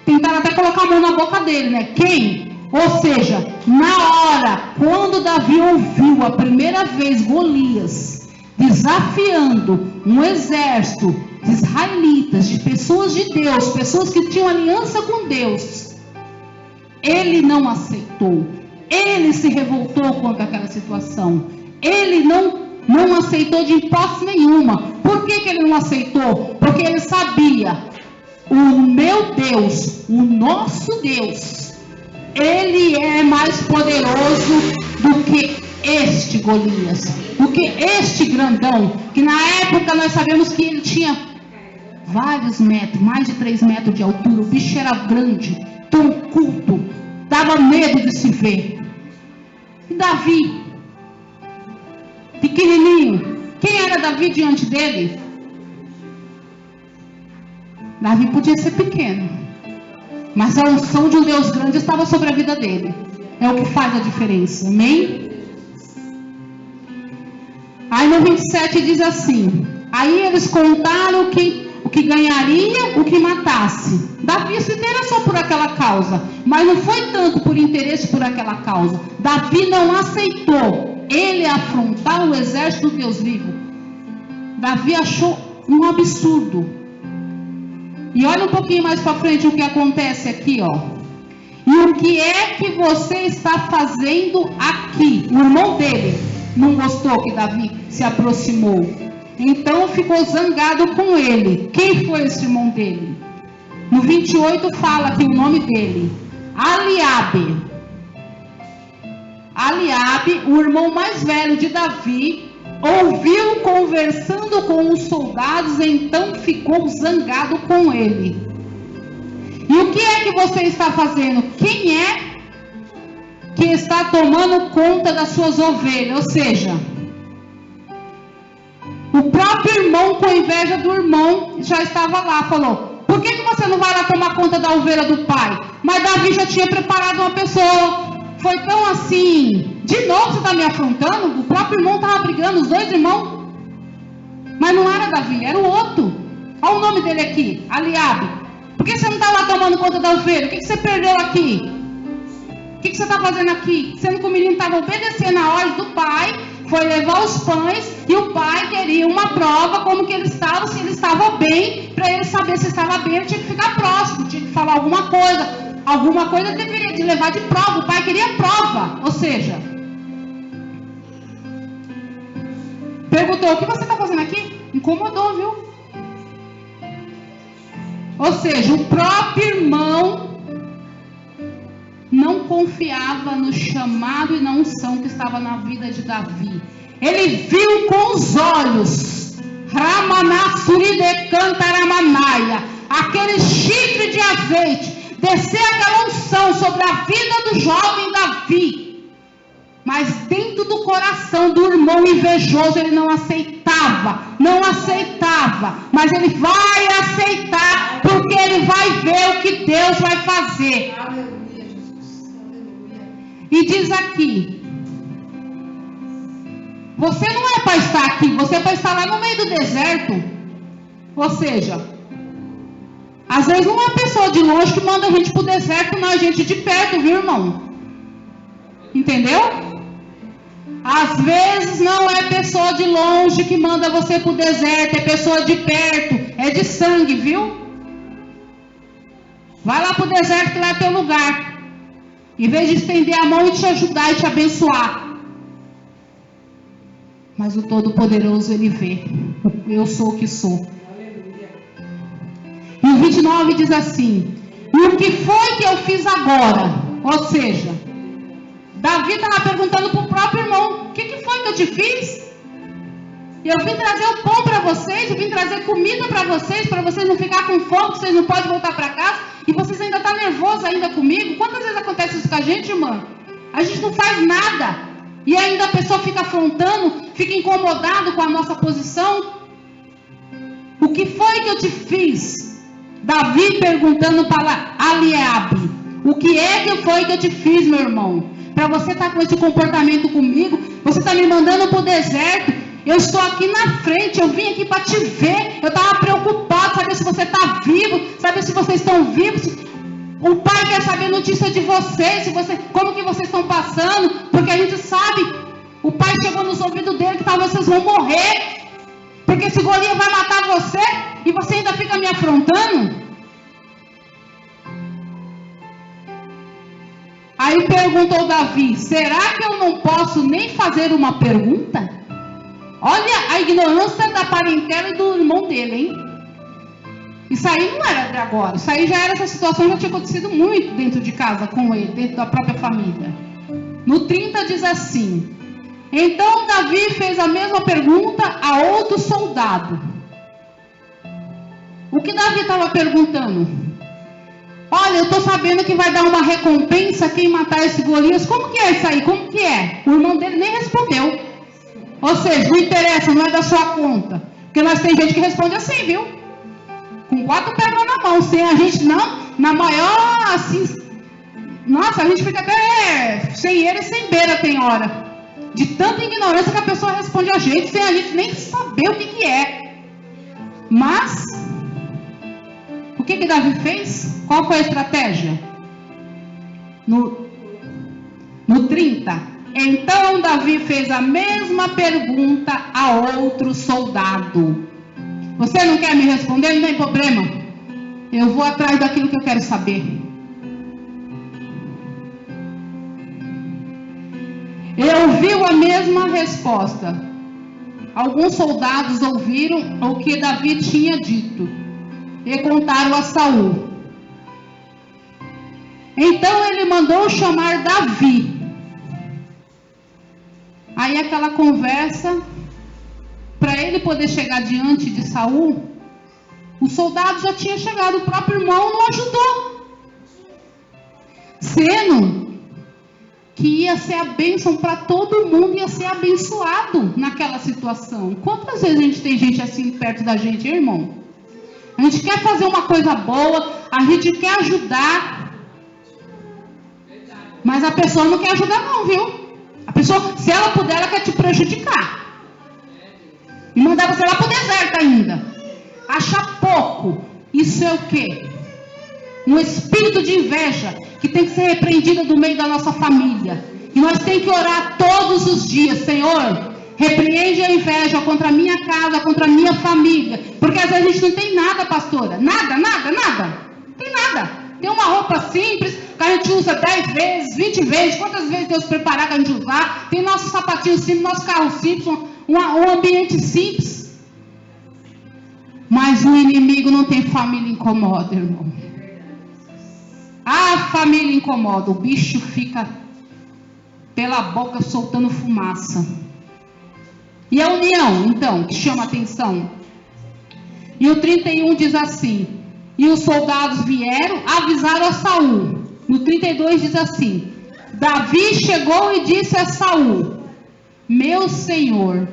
tentaram até colocar a mão na boca dele, né? Quem? Ou seja, na hora, quando Davi ouviu a primeira vez Golias desafiando um exército de israelitas, de pessoas de Deus, pessoas que tinham aliança com Deus, ele não aceitou. Ele se revoltou contra aquela situação. Ele não aceitou de hipótese nenhuma. Por que ele não aceitou? Porque ele sabia: o meu Deus, o nosso Deus, ele é mais poderoso do que este Golias, do que este grandão, que na época nós sabemos que ele tinha vários metros, mais de 3 metros de altura. O bicho era grande, tão culto, dava medo de se ver. E Davi, pequenininho, quem era Davi diante dele? Davi podia ser pequeno, mas a unção de um Deus grande estava sobre a vida dele. É o que faz a diferença, amém? Aí no 27 diz assim: aí eles contaram o que ganharia o que matasse. Davi se interessou por aquela causa, mas não foi tanto por interesse por aquela causa. Davi não aceitou ele afrontar o exército do Deus vivo. Davi achou um absurdo. E olha um pouquinho mais para frente o que acontece aqui, ó. E o que é que você está fazendo aqui? O irmão dele não gostou que Davi se aproximou. Então ficou zangado com ele. Quem foi esse irmão dele? No 28 fala aqui o nome dele: Eliabe. Eliabe, o irmão mais velho de Davi, ouviu conversando com os soldados, então ficou zangado com ele. E o que é que você está fazendo? Quem é que está tomando conta das suas ovelhas? Ou seja, o próprio irmão, com inveja do irmão, já estava lá, falou: por que você não vai lá tomar conta da ovelha do pai? Mas Davi já tinha preparado uma pessoa. Foi tão assim: de novo você está me afrontando? O próprio irmão estava brigando, os dois irmãos. Mas não era Davi, era o outro. Olha o nome dele aqui, Eliabe. Por que você não está lá tomando conta da ovelha? O que você perdeu aqui? O que você está fazendo aqui? Sendo que o menino estava obedecendo a ordem do pai, foi levar os pães, e o pai queria uma prova, como que ele estava, se ele estava bem. Para ele saber se estava bem, ele tinha que ficar próximo, tinha que falar alguma coisa. Alguma coisa deveria de levar de prova. O pai queria prova. Ou seja, perguntou: o que você está fazendo aqui? Incomodou, viu? Ou seja, o próprio irmão não confiava no chamado e na unção que estava na vida de Davi. Ele viu com os olhos aquele chifre de azeite descer, aquela unção sobre a vida do jovem Davi. Mas dentro do coração do irmão invejoso, ele não aceitava. Mas ele vai aceitar, porque ele vai ver o que Deus vai fazer. E diz aqui: você não é para estar aqui, você é para estar lá no meio do deserto. Ou seja, às vezes não é a pessoa de longe que manda a gente para o deserto, não é a gente de perto, viu, irmão? Entendeu? Às vezes não é pessoa de longe que manda você para o deserto, é pessoa de perto, é de sangue, viu? Vai lá para o deserto que lá é teu lugar. Em vez de estender a mão e te ajudar e te abençoar. Mas o Todo-Poderoso, Ele vê. Eu sou o que sou. E o 29 diz assim: e o que foi que eu fiz agora? Ou seja, Davi estava perguntando para o próprio irmão: o que foi que eu te fiz? Eu vim trazer o pão para vocês, eu vim trazer comida para vocês não ficar com fome, vocês não podem voltar para casa, e vocês ainda estão nervosos ainda comigo. Quantas vezes acontece isso com a gente, irmã? A gente não faz nada, e ainda a pessoa fica afrontando, fica incomodado com a nossa posição. O que foi que eu te fiz? Davi perguntando para Eliabe: o que é que foi que eu te fiz, meu irmão? Para você estar com esse comportamento comigo, você está me mandando para o deserto. Eu estou aqui na frente, eu vim aqui para te ver. Eu estava preocupado, saber se você está vivo, saber se vocês estão vivos. O pai quer saber notícia de vocês, como que vocês estão passando, porque a gente sabe, o pai chegou nos ouvidos dele que talvez vocês vão morrer, porque esse Golias vai matar você, e você ainda fica me afrontando. Aí perguntou Davi: será que eu não posso nem fazer uma pergunta? Olha a ignorância da parentela e do irmão dele, hein? Isso aí não era de agora. Isso aí essa situação já tinha acontecido muito dentro de casa com ele, dentro da própria família. No 30 diz assim: então Davi fez a mesma pergunta a outro soldado. O que Davi estava perguntando? Olha, eu estou sabendo que vai dar uma recompensa quem matar esse Golias. Como que é isso aí? Como que é? O irmão dele nem respondeu. Ou seja, não interessa, não é da sua conta. Porque nós tem gente que responde assim, viu? Com 4 pedras na mão. Sem a gente não, na maior assim. Nossa, a gente fica até sem ele e sem beira tem hora. De tanta ignorância que a pessoa responde a gente, sem a gente nem saber o que é. Mas, o que Davi fez? Qual foi a estratégia? No 30. Então Davi fez a mesma pergunta a outro soldado. Você não quer me responder? Não tem problema. Eu vou atrás daquilo que eu quero saber. Ele ouviu a mesma resposta. Alguns soldados ouviram o que Davi tinha dito e contaram a Saul. Então ele mandou chamar Davi. Aí aquela conversa, para ele poder chegar diante de Saul, o soldado já tinha chegado, o próprio irmão não ajudou. Sendo que ia ser a bênção para todo mundo, ia ser abençoado naquela situação. Quantas vezes a gente tem gente assim perto da gente, irmão? A gente quer fazer uma coisa boa, a gente quer ajudar, mas a pessoa não quer ajudar não, viu? A pessoa, se ela puder, ela quer te prejudicar. E mandar você lá para o deserto ainda. Achar pouco. Isso é o quê? Um espírito de inveja que tem que ser repreendido do meio da nossa família. E nós temos que orar todos os dias: Senhor, repreende a inveja contra a minha casa, contra a minha família. Porque às vezes a gente não tem nada, pastora. Nada. Não tem nada. Tem uma roupa simples, que a gente usa 10 vezes, 20 vezes. Quantas vezes Deus preparar para a gente usar? Tem nossos sapatinhos simples, nosso carro simples, um ambiente simples. Mas o inimigo não tem família, incomoda, irmão. A família incomoda. O bicho fica pela boca soltando fumaça. E a união, então, que chama atenção. E o 31 diz assim: e os soldados vieram, avisaram a Saul. No 32 diz assim: Davi chegou e disse a Saul: meu senhor,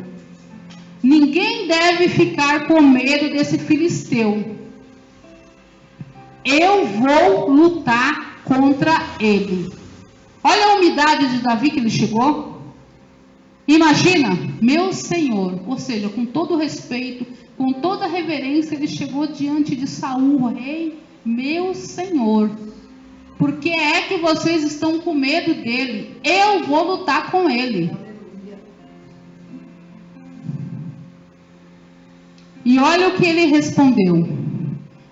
ninguém deve ficar com medo desse filisteu. Eu vou lutar contra ele. Olha a umidade de Davi que ele chegou. Imagina, meu Senhor, ou seja, com todo respeito, com toda reverência, ele chegou diante de Saul, rei, meu Senhor. Por que é que vocês estão com medo dele? Eu vou lutar com ele. E olha o que ele respondeu.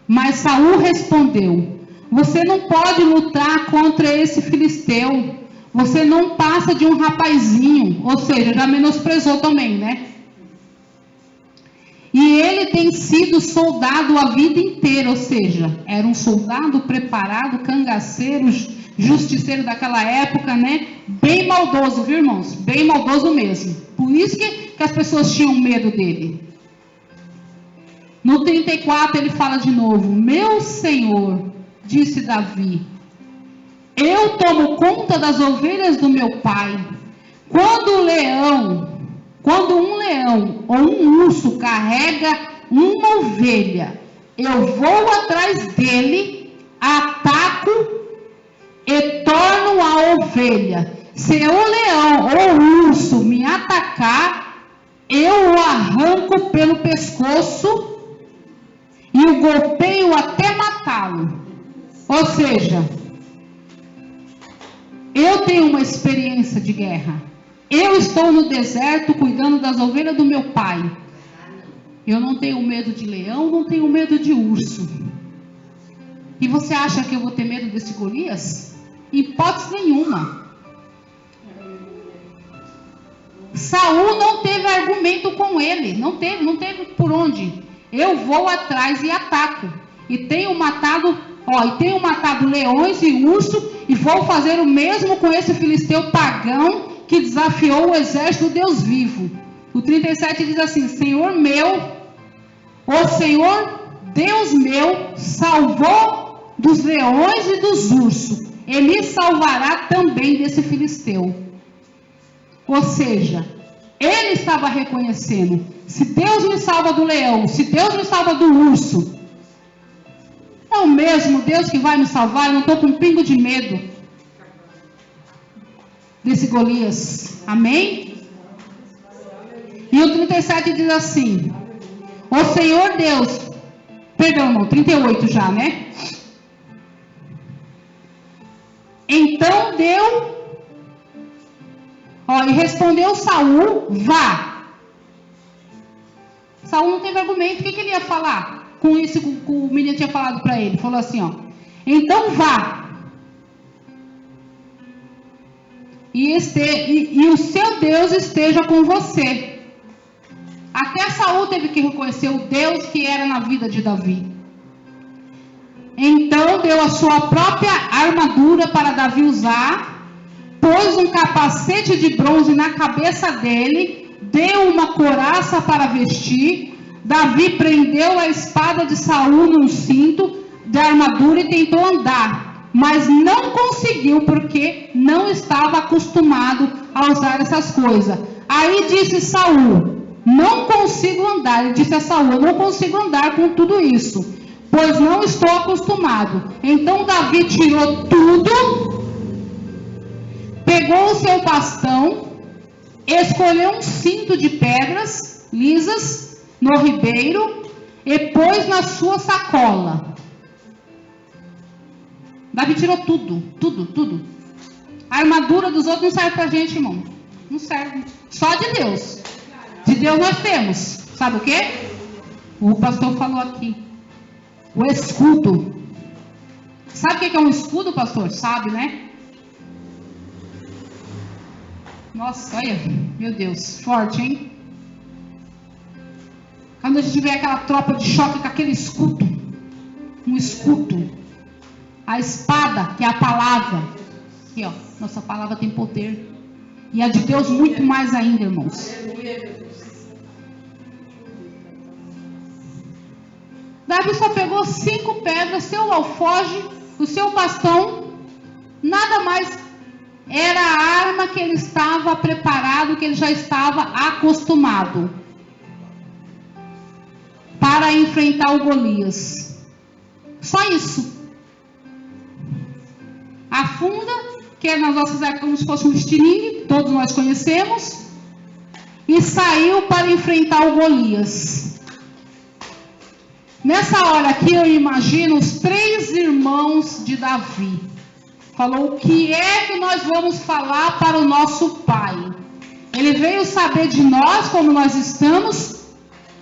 Mas Saul respondeu: você não pode lutar contra esse filisteu. Você não passa de um rapazinho. Ou seja, já menosprezou também, né? E ele tem sido soldado a vida inteira. Ou seja, era um soldado preparado, cangaceiro, justiceiro daquela época, né? Bem maldoso, viu, irmãos? Bem maldoso mesmo. Por isso que as pessoas tinham medo dele. No 34 ele fala de novo: meu Senhor, disse Davi, eu tomo conta das ovelhas do meu pai. Quando um leão ou um urso carrega uma ovelha, eu vou atrás dele, ataco e torno a ovelha. Se o leão ou o urso me atacar, eu o arranco pelo pescoço e o golpeio até matá-lo. Ou seja, eu tenho uma experiência de guerra. Eu estou no deserto cuidando das ovelhas do meu pai. Eu não tenho medo de leão, não tenho medo de urso. E você acha que eu vou ter medo desse Golias? Hipótese nenhuma. Saul não teve argumento com ele. Não teve por onde. Eu vou atrás e ataco. E tenho matado leões e urso, e vou fazer o mesmo com esse filisteu pagão que desafiou o exército do Deus vivo. O 37 diz assim: Senhor meu, o Senhor Deus meu salvou dos leões e dos ursos, ele salvará também desse filisteu. Ou seja, ele estava reconhecendo: se Deus me salva do leão, se Deus me salva do urso, é o mesmo Deus que vai me salvar. Eu não estou com um pingo de medo desse Golias. Amém? E o 37 diz assim: o Senhor Deus, perdão, irmão, 38 já, né? Então e respondeu Saul: vá. Saul não teve argumento. O que ele ia falar com isso que o menino tinha falado para ele? Falou assim, então vá. E o seu Deus esteja com você. Até Saul teve que reconhecer o Deus que era na vida de Davi. Então deu a sua própria armadura para Davi usar, pôs um capacete de bronze na cabeça dele, deu uma couraça para vestir. Davi prendeu a espada de Saul num cinto da armadura e tentou andar, mas não conseguiu, porque não estava acostumado a usar essas coisas. Aí disse Saul: não consigo andar. Ele disse a Saul: eu não consigo andar com tudo isso, pois não estou acostumado. Então Davi tirou tudo, pegou o seu bastão, escolheu um cinto de pedras lisas no ribeiro e pôs na sua sacola. Davi tirou tudo. A armadura dos outros não serve pra gente, irmão. Não serve. Só de Deus. De Deus nós temos. Sabe o quê? O pastor falou aqui. O escudo. Sabe o que é um escudo, pastor? Sabe, né? Nossa, olha. Meu Deus. Forte, hein? Quando a gente vê aquela tropa de choque com aquele escudo. Um escudo. A espada, que é a palavra. Aqui, nossa palavra tem poder. E a de Deus muito mais ainda, irmãos. Davi só pegou 5 pedras, seu alforje, o seu bastão, nada mais. Era a arma que ele estava preparado, que ele já estava acostumado para enfrentar o Golias. Só isso. Afunda que nas nossas épocas como se fosse um estilingue, todos nós conhecemos, e saiu para enfrentar o Golias. Nessa hora aqui eu imagino os 3 irmãos de Davi. Falou: o que é que nós vamos falar para o nosso pai? Ele veio saber de nós, como nós estamos,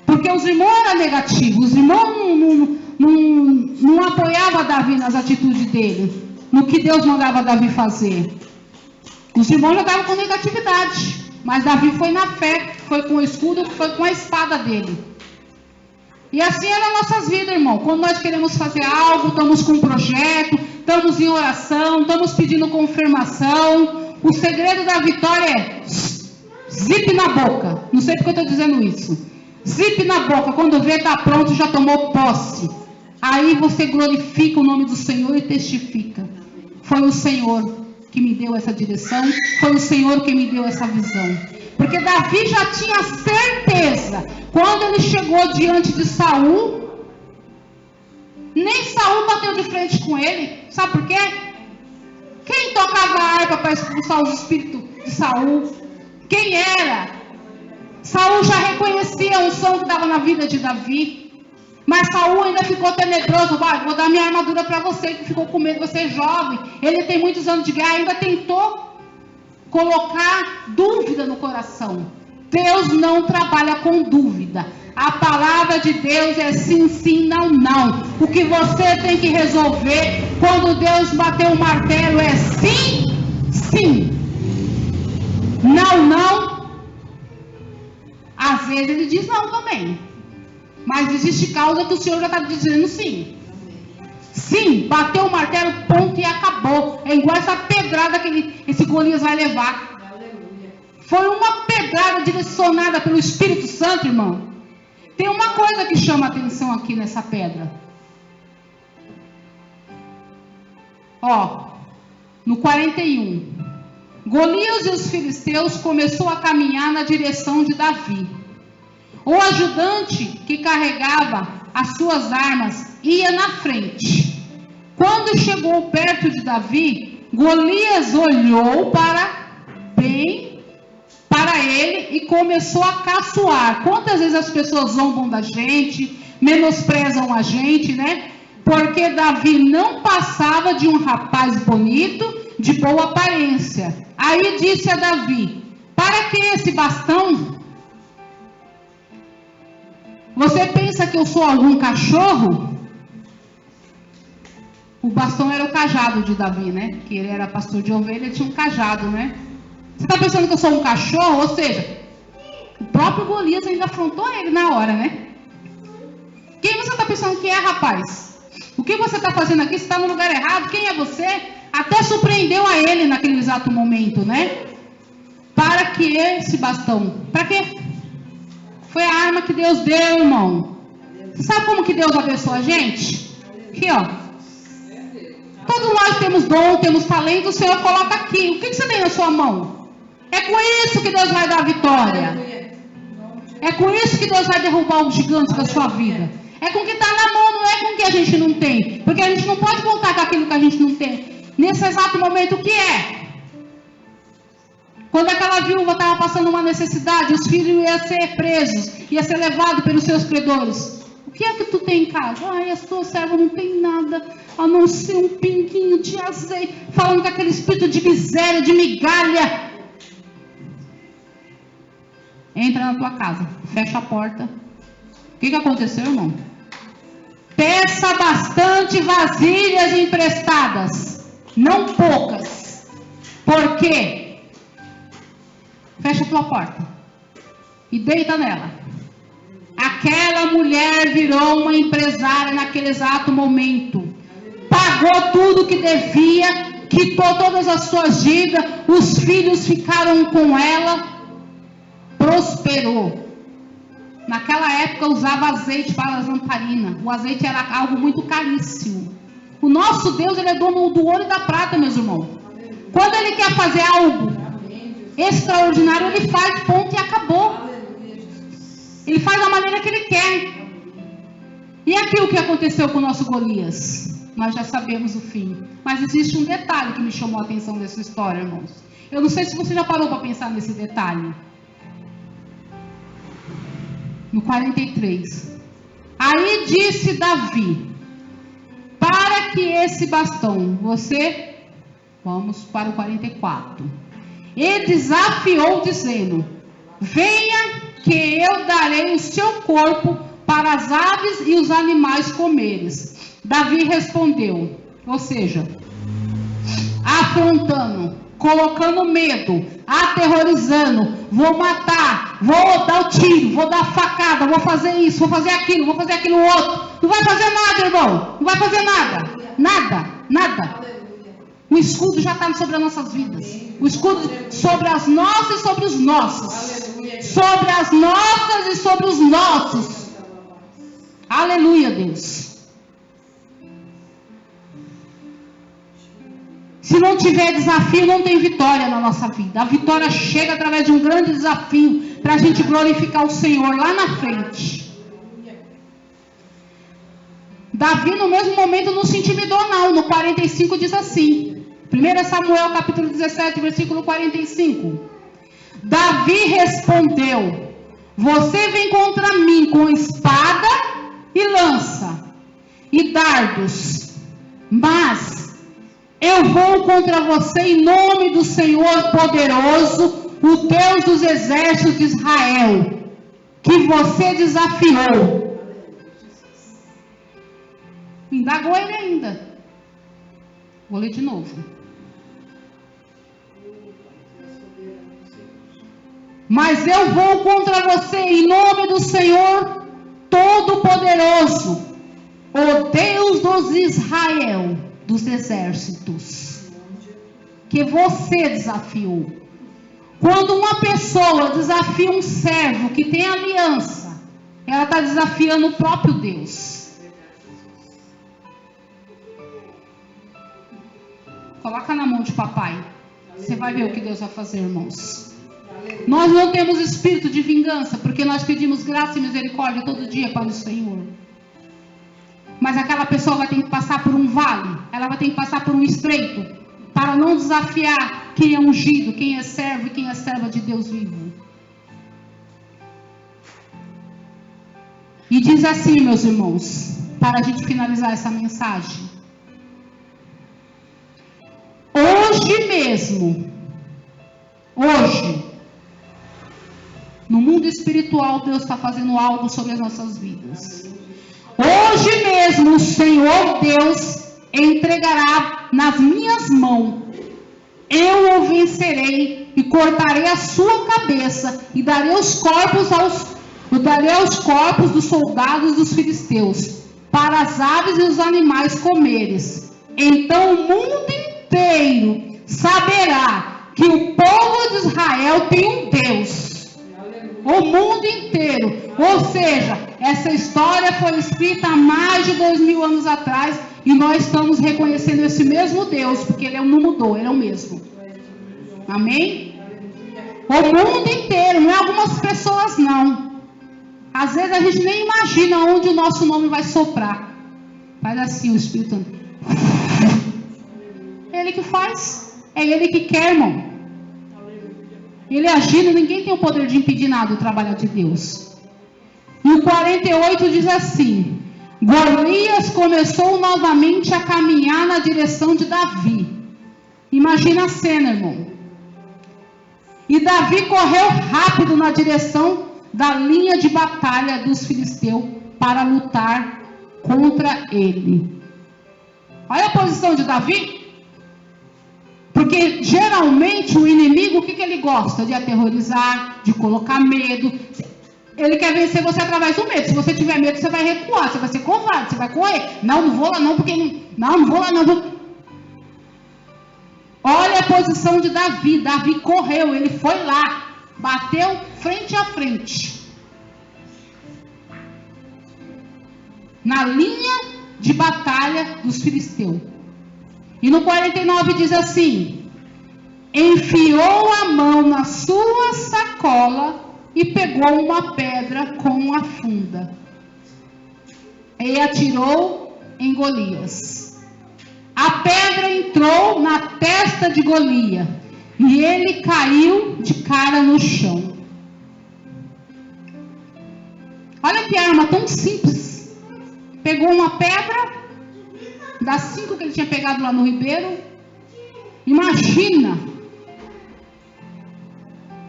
porque os irmãos eram negativos, os irmãos não apoiavam Davi nas atitudes dele, no que Deus mandava Davi fazer. Os irmãos já estavam com negatividade, mas Davi foi na fé, foi com o escudo, foi com a espada dele. E assim é nas nossas vidas, irmão. Quando nós queremos fazer algo, estamos com um projeto, estamos em oração, estamos pedindo confirmação, o segredo da vitória é zip na boca. Não sei porque eu estou dizendo isso. Zip na boca, quando vê está pronto, já tomou posse. Aí você glorifica o nome do Senhor e testifica: foi o Senhor que me deu essa direção, foi o Senhor que me deu essa visão. Porque Davi já tinha certeza, quando ele chegou diante de Saul, nem Saul bateu de frente com ele. Sabe por quê? Quem tocava a harpa para expulsar os espíritos de Saul? Quem era? Saul já reconhecia a unção que estava na vida de Davi. Mas Saul ainda ficou tenebroso. Vou dar minha armadura para você, que ficou com medo, você é jovem. Ele tem muitos anos de guerra, ainda tentou colocar dúvida no coração. Deus não trabalha com dúvida. A palavra de Deus é sim, sim, não, não. O que você tem que resolver quando Deus bater o martelo é sim, sim. Não, não. Às vezes ele diz não também. Mas existe causa que o Senhor já está dizendo sim. Sim, bateu o martelo, ponto, e acabou. É igual essa pedrada que esse Golias vai levar. Foi uma pedrada direcionada pelo Espírito Santo, irmão. Tem uma coisa que chama a atenção aqui nessa pedra. Ó, no 41. Golias e os filisteus começou a caminhar na direção de Davi. O ajudante que carregava as suas armas ia na frente. Quando chegou perto de Davi, Golias olhou para ele e começou a caçoar. Quantas vezes as pessoas zombam da gente, menosprezam a gente, né? Porque Davi não passava de um rapaz bonito, de boa aparência. Aí disse a Davi: para que esse bastão? Você pensa que eu sou algum cachorro? O bastão era o cajado de Davi, né? Que ele era pastor de ovelha, ele tinha um cajado, né? Você está pensando que eu sou um cachorro? Ou seja, o próprio Golias ainda afrontou ele na hora, né? Quem você está pensando que é, rapaz? O que você está fazendo aqui? Você está no lugar errado? Quem é você? Até surpreendeu a ele naquele exato momento, né? Para que esse bastão? Para quê? Foi a arma que Deus deu, irmão. Você sabe como que Deus abençoa a gente? Aqui, ó. Todos nós temos dom, temos talento, o Senhor coloca aqui. O que você tem na sua mão? É com isso que Deus vai dar a vitória. É com isso que Deus vai derrubar os gigantes da sua vida. É com o que está na mão, não é com o que a gente não tem. Porque a gente não pode contar com aquilo que a gente não tem. Nesse exato momento, o que é? Quando aquela viúva estava passando uma necessidade, os filhos iam ser presos, iam ser levados pelos seus credores. O que é que tu tem em casa? Ai, a sua serva não tem nada, a não ser um pinguinho de azeite. Falando com aquele espírito de miséria, de migalha. Entra na tua casa, fecha a porta. O que aconteceu, irmão? Peça bastante vasilhas emprestadas, não poucas. Por quê? Fecha a tua porta e deita nela. Aquela mulher virou uma empresária naquele exato momento. Pagou tudo que devia, quitou todas as suas dívidas, os filhos ficaram com ela, prosperou. Naquela época usava azeite para as lamparinas. O azeite era algo muito caríssimo. O nosso Deus, ele é dono do ouro e da prata, meus irmãos. Quando ele quer fazer algo extraordinário, ele faz, ponto, e acabou. Ele faz da maneira que ele quer. E aqui o que aconteceu com o nosso Golias? nós já sabemos o fim. Mas existe um detalhe que me chamou a atenção nessa história, irmãos. Eu não sei se você já parou para pensar nesse detalhe. No 43. Aí disse Davi: para que esse bastão, vamos para o 44. E desafiou dizendo: venha que eu darei o seu corpo para as aves e os animais comeres. Davi respondeu, ou seja, afrontando, colocando medo, aterrorizando: vou matar, vou dar o tiro, vou dar a facada, vou fazer isso, vou fazer aquilo outro. Não vai fazer nada, irmão, não vai fazer nada, nada. O escudo já está sobre as nossas vidas. O escudo sobre as nossas e sobre os nossos. Sobre as nossas e sobre os nossos. Aleluia, Deus. Se não tiver desafio, não tem vitória na nossa vida. A vitória chega através de um grande desafio para a gente glorificar o Senhor lá na frente. Davi, no mesmo momento, não se intimidou, não. No 45 diz assim. 1 Samuel, capítulo 17, versículo 45. Davi respondeu: você vem contra mim com espada e lança e dardos, mas eu vou contra você em nome do Senhor poderoso, o Deus dos exércitos de Israel, que você desafiou. Indagou ele ainda. Vou ler de novo. Mas eu vou contra você em nome do Senhor Todo-Poderoso, o Deus dos Israel, dos exércitos, que você desafiou. Quando uma pessoa desafia um servo que tem aliança, ela está desafiando o próprio Deus. Coloca na mão de papai. Você vai ver o que Deus vai fazer, irmãos. Nós não temos espírito de vingança, porque nós pedimos graça e misericórdia todo dia para o Senhor. Mas aquela pessoa vai ter que passar por um vale, ela vai ter que passar por um estreito, para não desafiar quem é ungido, quem é servo e quem é serva de Deus vivo. E diz assim, meus irmãos, para a gente finalizar essa mensagem. Hoje mesmo, no mundo espiritual, Deus está fazendo algo sobre as nossas vidas. Hoje mesmo, o Senhor Deus entregará nas minhas mãos. Eu o vencerei e cortarei a sua cabeça e darei os corpos dos soldados dos filisteus, para as aves e os animais comeres. Então o mundo inteiro saberá que o povo de Israel tem um Deus. O mundo inteiro. Ou seja, essa história foi escrita há mais de 2000 anos atrás, e nós estamos reconhecendo esse mesmo Deus, porque ele não mudou, ele é o mesmo. Amém? O mundo inteiro, não é algumas pessoas não. Às vezes a gente nem imagina onde o nosso nome vai soprar. Faz assim o Espírito Santo. É ele que faz. É ele que quer, irmão. Ele agindo, ninguém tem o poder de impedir nada do trabalho de Deus. E o 48 diz assim: Golias começou novamente a caminhar na direção de Davi. Imagina a cena, irmão. E Davi correu rápido na direção da linha de batalha dos filisteus para lutar contra ele. Olha a posição de Davi. Porque geralmente o inimigo, o que ele gosta? De aterrorizar, de colocar medo. Ele quer vencer você através do medo. Se você tiver medo, você vai recuar, você vai ser covarde, você vai correr. Não vou lá não, porque não vou lá não. Olha a posição de Davi. Davi correu, ele foi lá, bateu frente a frente. Na linha de batalha dos filisteus. E no 49 diz assim: enfiou a mão na sua sacola e pegou uma pedra com a funda e atirou em Golias. A pedra entrou na testa de Golias e ele caiu de cara no chão. Olha que arma tão simples. Pegou uma pedra, das 5 que ele tinha pegado lá no ribeiro. Imagina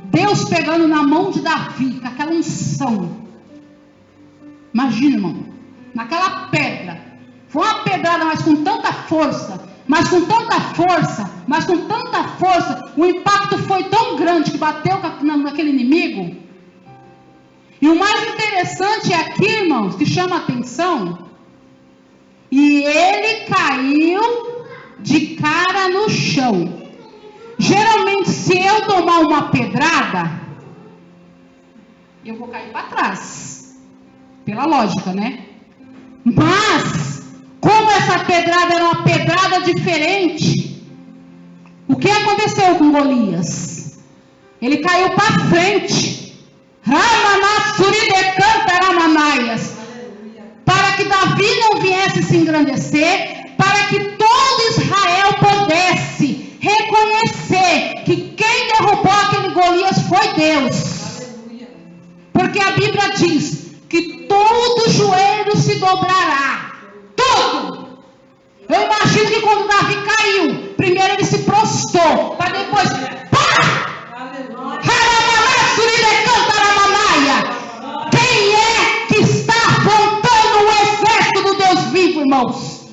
Deus pegando na mão de Davi, com aquela unção. Imagina, irmão, naquela pedra. Foi uma pedrada, mas com tanta força, o impacto foi tão grande que bateu naquele inimigo. E o mais interessante é aqui, irmãos, que chama a atenção, e ele caiu de cara no chão. Geralmente, se eu tomar uma pedrada, eu vou cair para trás, pela lógica, né? Mas, como essa pedrada era uma pedrada diferente, o que aconteceu com Golias? Ele caiu para frente. Para que Davi não viesse se engrandecer, para que todo Israel pudesse reconhecer que quem derrubou aquele Golias foi Deus. Porque a Bíblia diz que todo joelho se dobrará. Todo. Eu imagino que quando Davi caiu, primeiro ele se prostrou, para depois... Quem é que está afrontando o exército do Deus vivo, irmãos?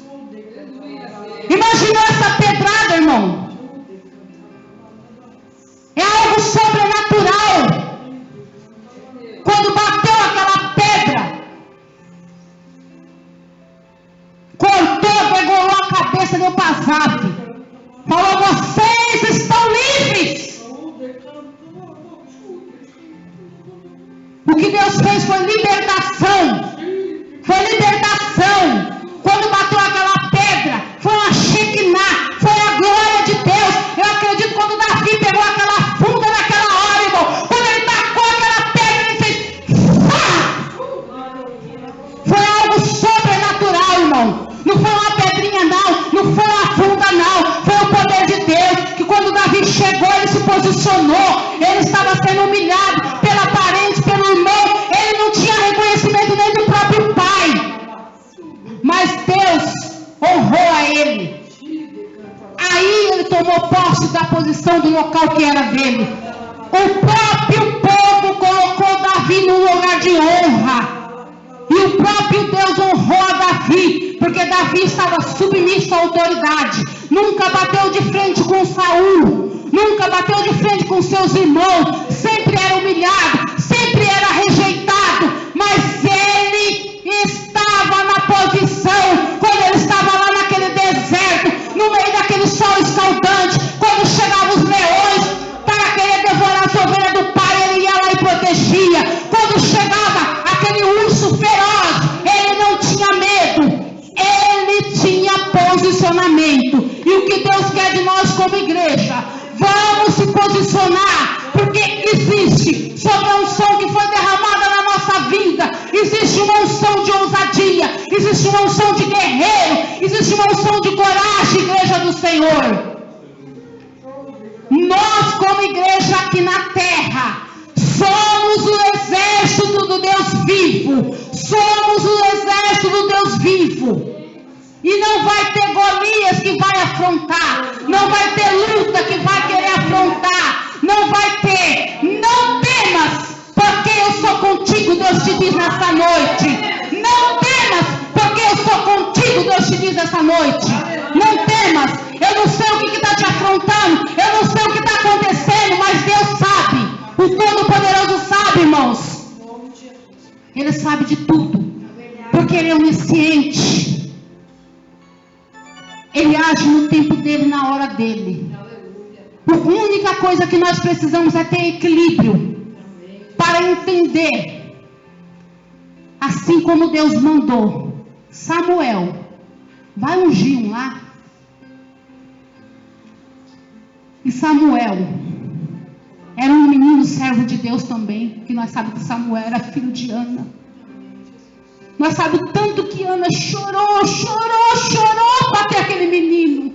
Imagina essa pedrada, irmão. É algo sobrenatural. Quando bateu aquela pedra, cortou, pegou lá a cabeça, deu para Zap. Falou: vocês estão livres. O que Deus fez foi libertação. Foi libertação. Quando bateu aquela pedra, foi uma Shekinah, foi a glória de Deus. Eu acredito que quando Davi pegou aquela funda naquela hora, irmão, quando ele tacou aquela pedra, ele fez... Foi algo sobrenatural, irmão. Não foi uma pedrinha, não foi uma funda, não. Foi o poder de Deus, que quando Davi chegou, ele se posicionou. Ele estava sendo humilhado pela parente, pelo irmão. Ele não tinha reconhecimento nem do próprio pai. Mas Deus honrou a ele. Aí ele tomou posse da posição do local que era dele. O próprio povo colocou Davi num lugar de honra. E o próprio Deus honrou a Davi, porque Davi estava submisso à autoridade. Nunca bateu de frente com Saul, nunca bateu de frente com seus irmãos. Sempre era humilhado, sempre era rejeitado. Mas ele estava na posição, quando ele estava lá naquele deserto, no meio daquele sol escaldante, quando chegavam os leões para querer devorar as ovelhas do pai, ele ia lá e protegia. Quando chegava aquele urso feroz, ele não tinha medo, ele tinha posicionamento. E o que Deus quer de nós como igreja? Vamos se posicionar, porque existe sobre a unção que foi derramada na nossa vida, existe uma unção de ousadia, existe uma unção de guerreiro, existe uma unção de coragem, igreja do Senhor. Nós como igreja aqui na terra, somos o exército do Deus vivo. Somos o exército do Deus vivo. E não vai ter Golias que vai afrontar. Não vai ter luta que vai querer afrontar. Não vai ter. Não temas, porque eu sou contigo, Deus te diz nessa noite. Não temas, porque eu sou contigo, Deus te diz nessa noite. Não temas. Eu não sei o que está te afrontando. Eu não sei o que está acontecendo, mas Deus sabe. O Todo-Poderoso sabe, irmãos. Ele sabe de tudo. Porque Ele é onisciente. Ele age no tempo dele, na hora dele. A única coisa que nós precisamos é ter equilíbrio. Para entender. Assim como Deus mandou Samuel, vai ungir um lá. E Samuel era um menino servo de Deus também, que nós sabemos que Samuel era filho de Ana. Nós sabemos tanto que Ana chorou para ter aquele menino.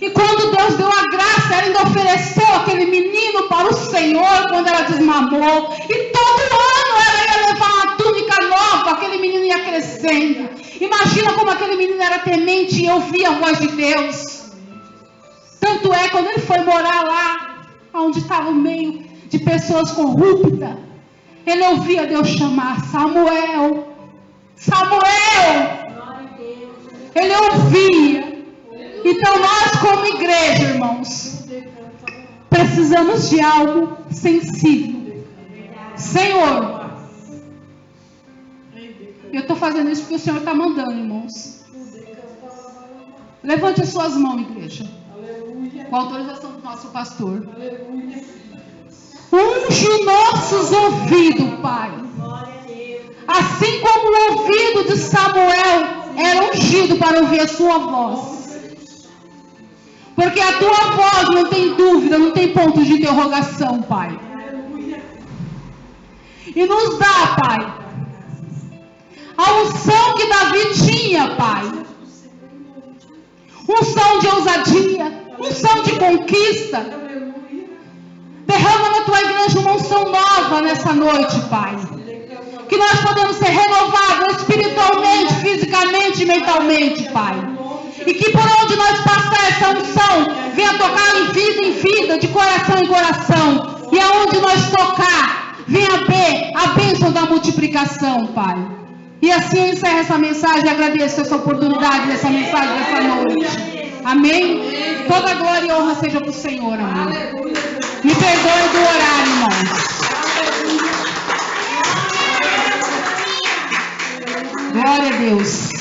E quando Deus deu a graça, ela ainda ofereceu aquele menino para o Senhor quando ela desmamou. E todo ano ela ia levar uma túnica nova, aquele menino ia crescendo. Imagina como aquele menino era temente e ouvia a voz de Deus. Tanto é, quando ele foi morar lá, onde estava o meio de pessoas corruptas, ele ouvia Deus chamar: Samuel, Samuel. Ele ouvia. Então nós, como igreja, irmãos, precisamos de algo sensível. Senhor, eu estou fazendo isso porque o Senhor está mandando, irmãos. Levante as suas mãos, igreja, com a autorização do nosso pastor. Unge nossos ouvidos, Pai. Assim como o ouvido de Samuel era ungido para ouvir a sua voz. Porque a tua voz não tem dúvida, não tem ponto de interrogação, Pai. E nos dá, Pai, a unção que Davi tinha, Pai. Unção de ousadia, unção de conquista. Derrama na tua igreja uma unção nova nessa noite, Pai. Que nós podemos ser renovados espiritualmente, fisicamente e mentalmente, Pai. E que por onde nós passar essa unção, venha tocar em vida, de coração em coração. E aonde nós tocar, venha ver a bênção da multiplicação, Pai. E assim eu encerro essa mensagem e agradeço essa oportunidade dessa mensagem dessa noite. Amém? Toda a glória e honra seja para o Senhor, amém. Me perdoe do horário, irmãos. Glória a Deus.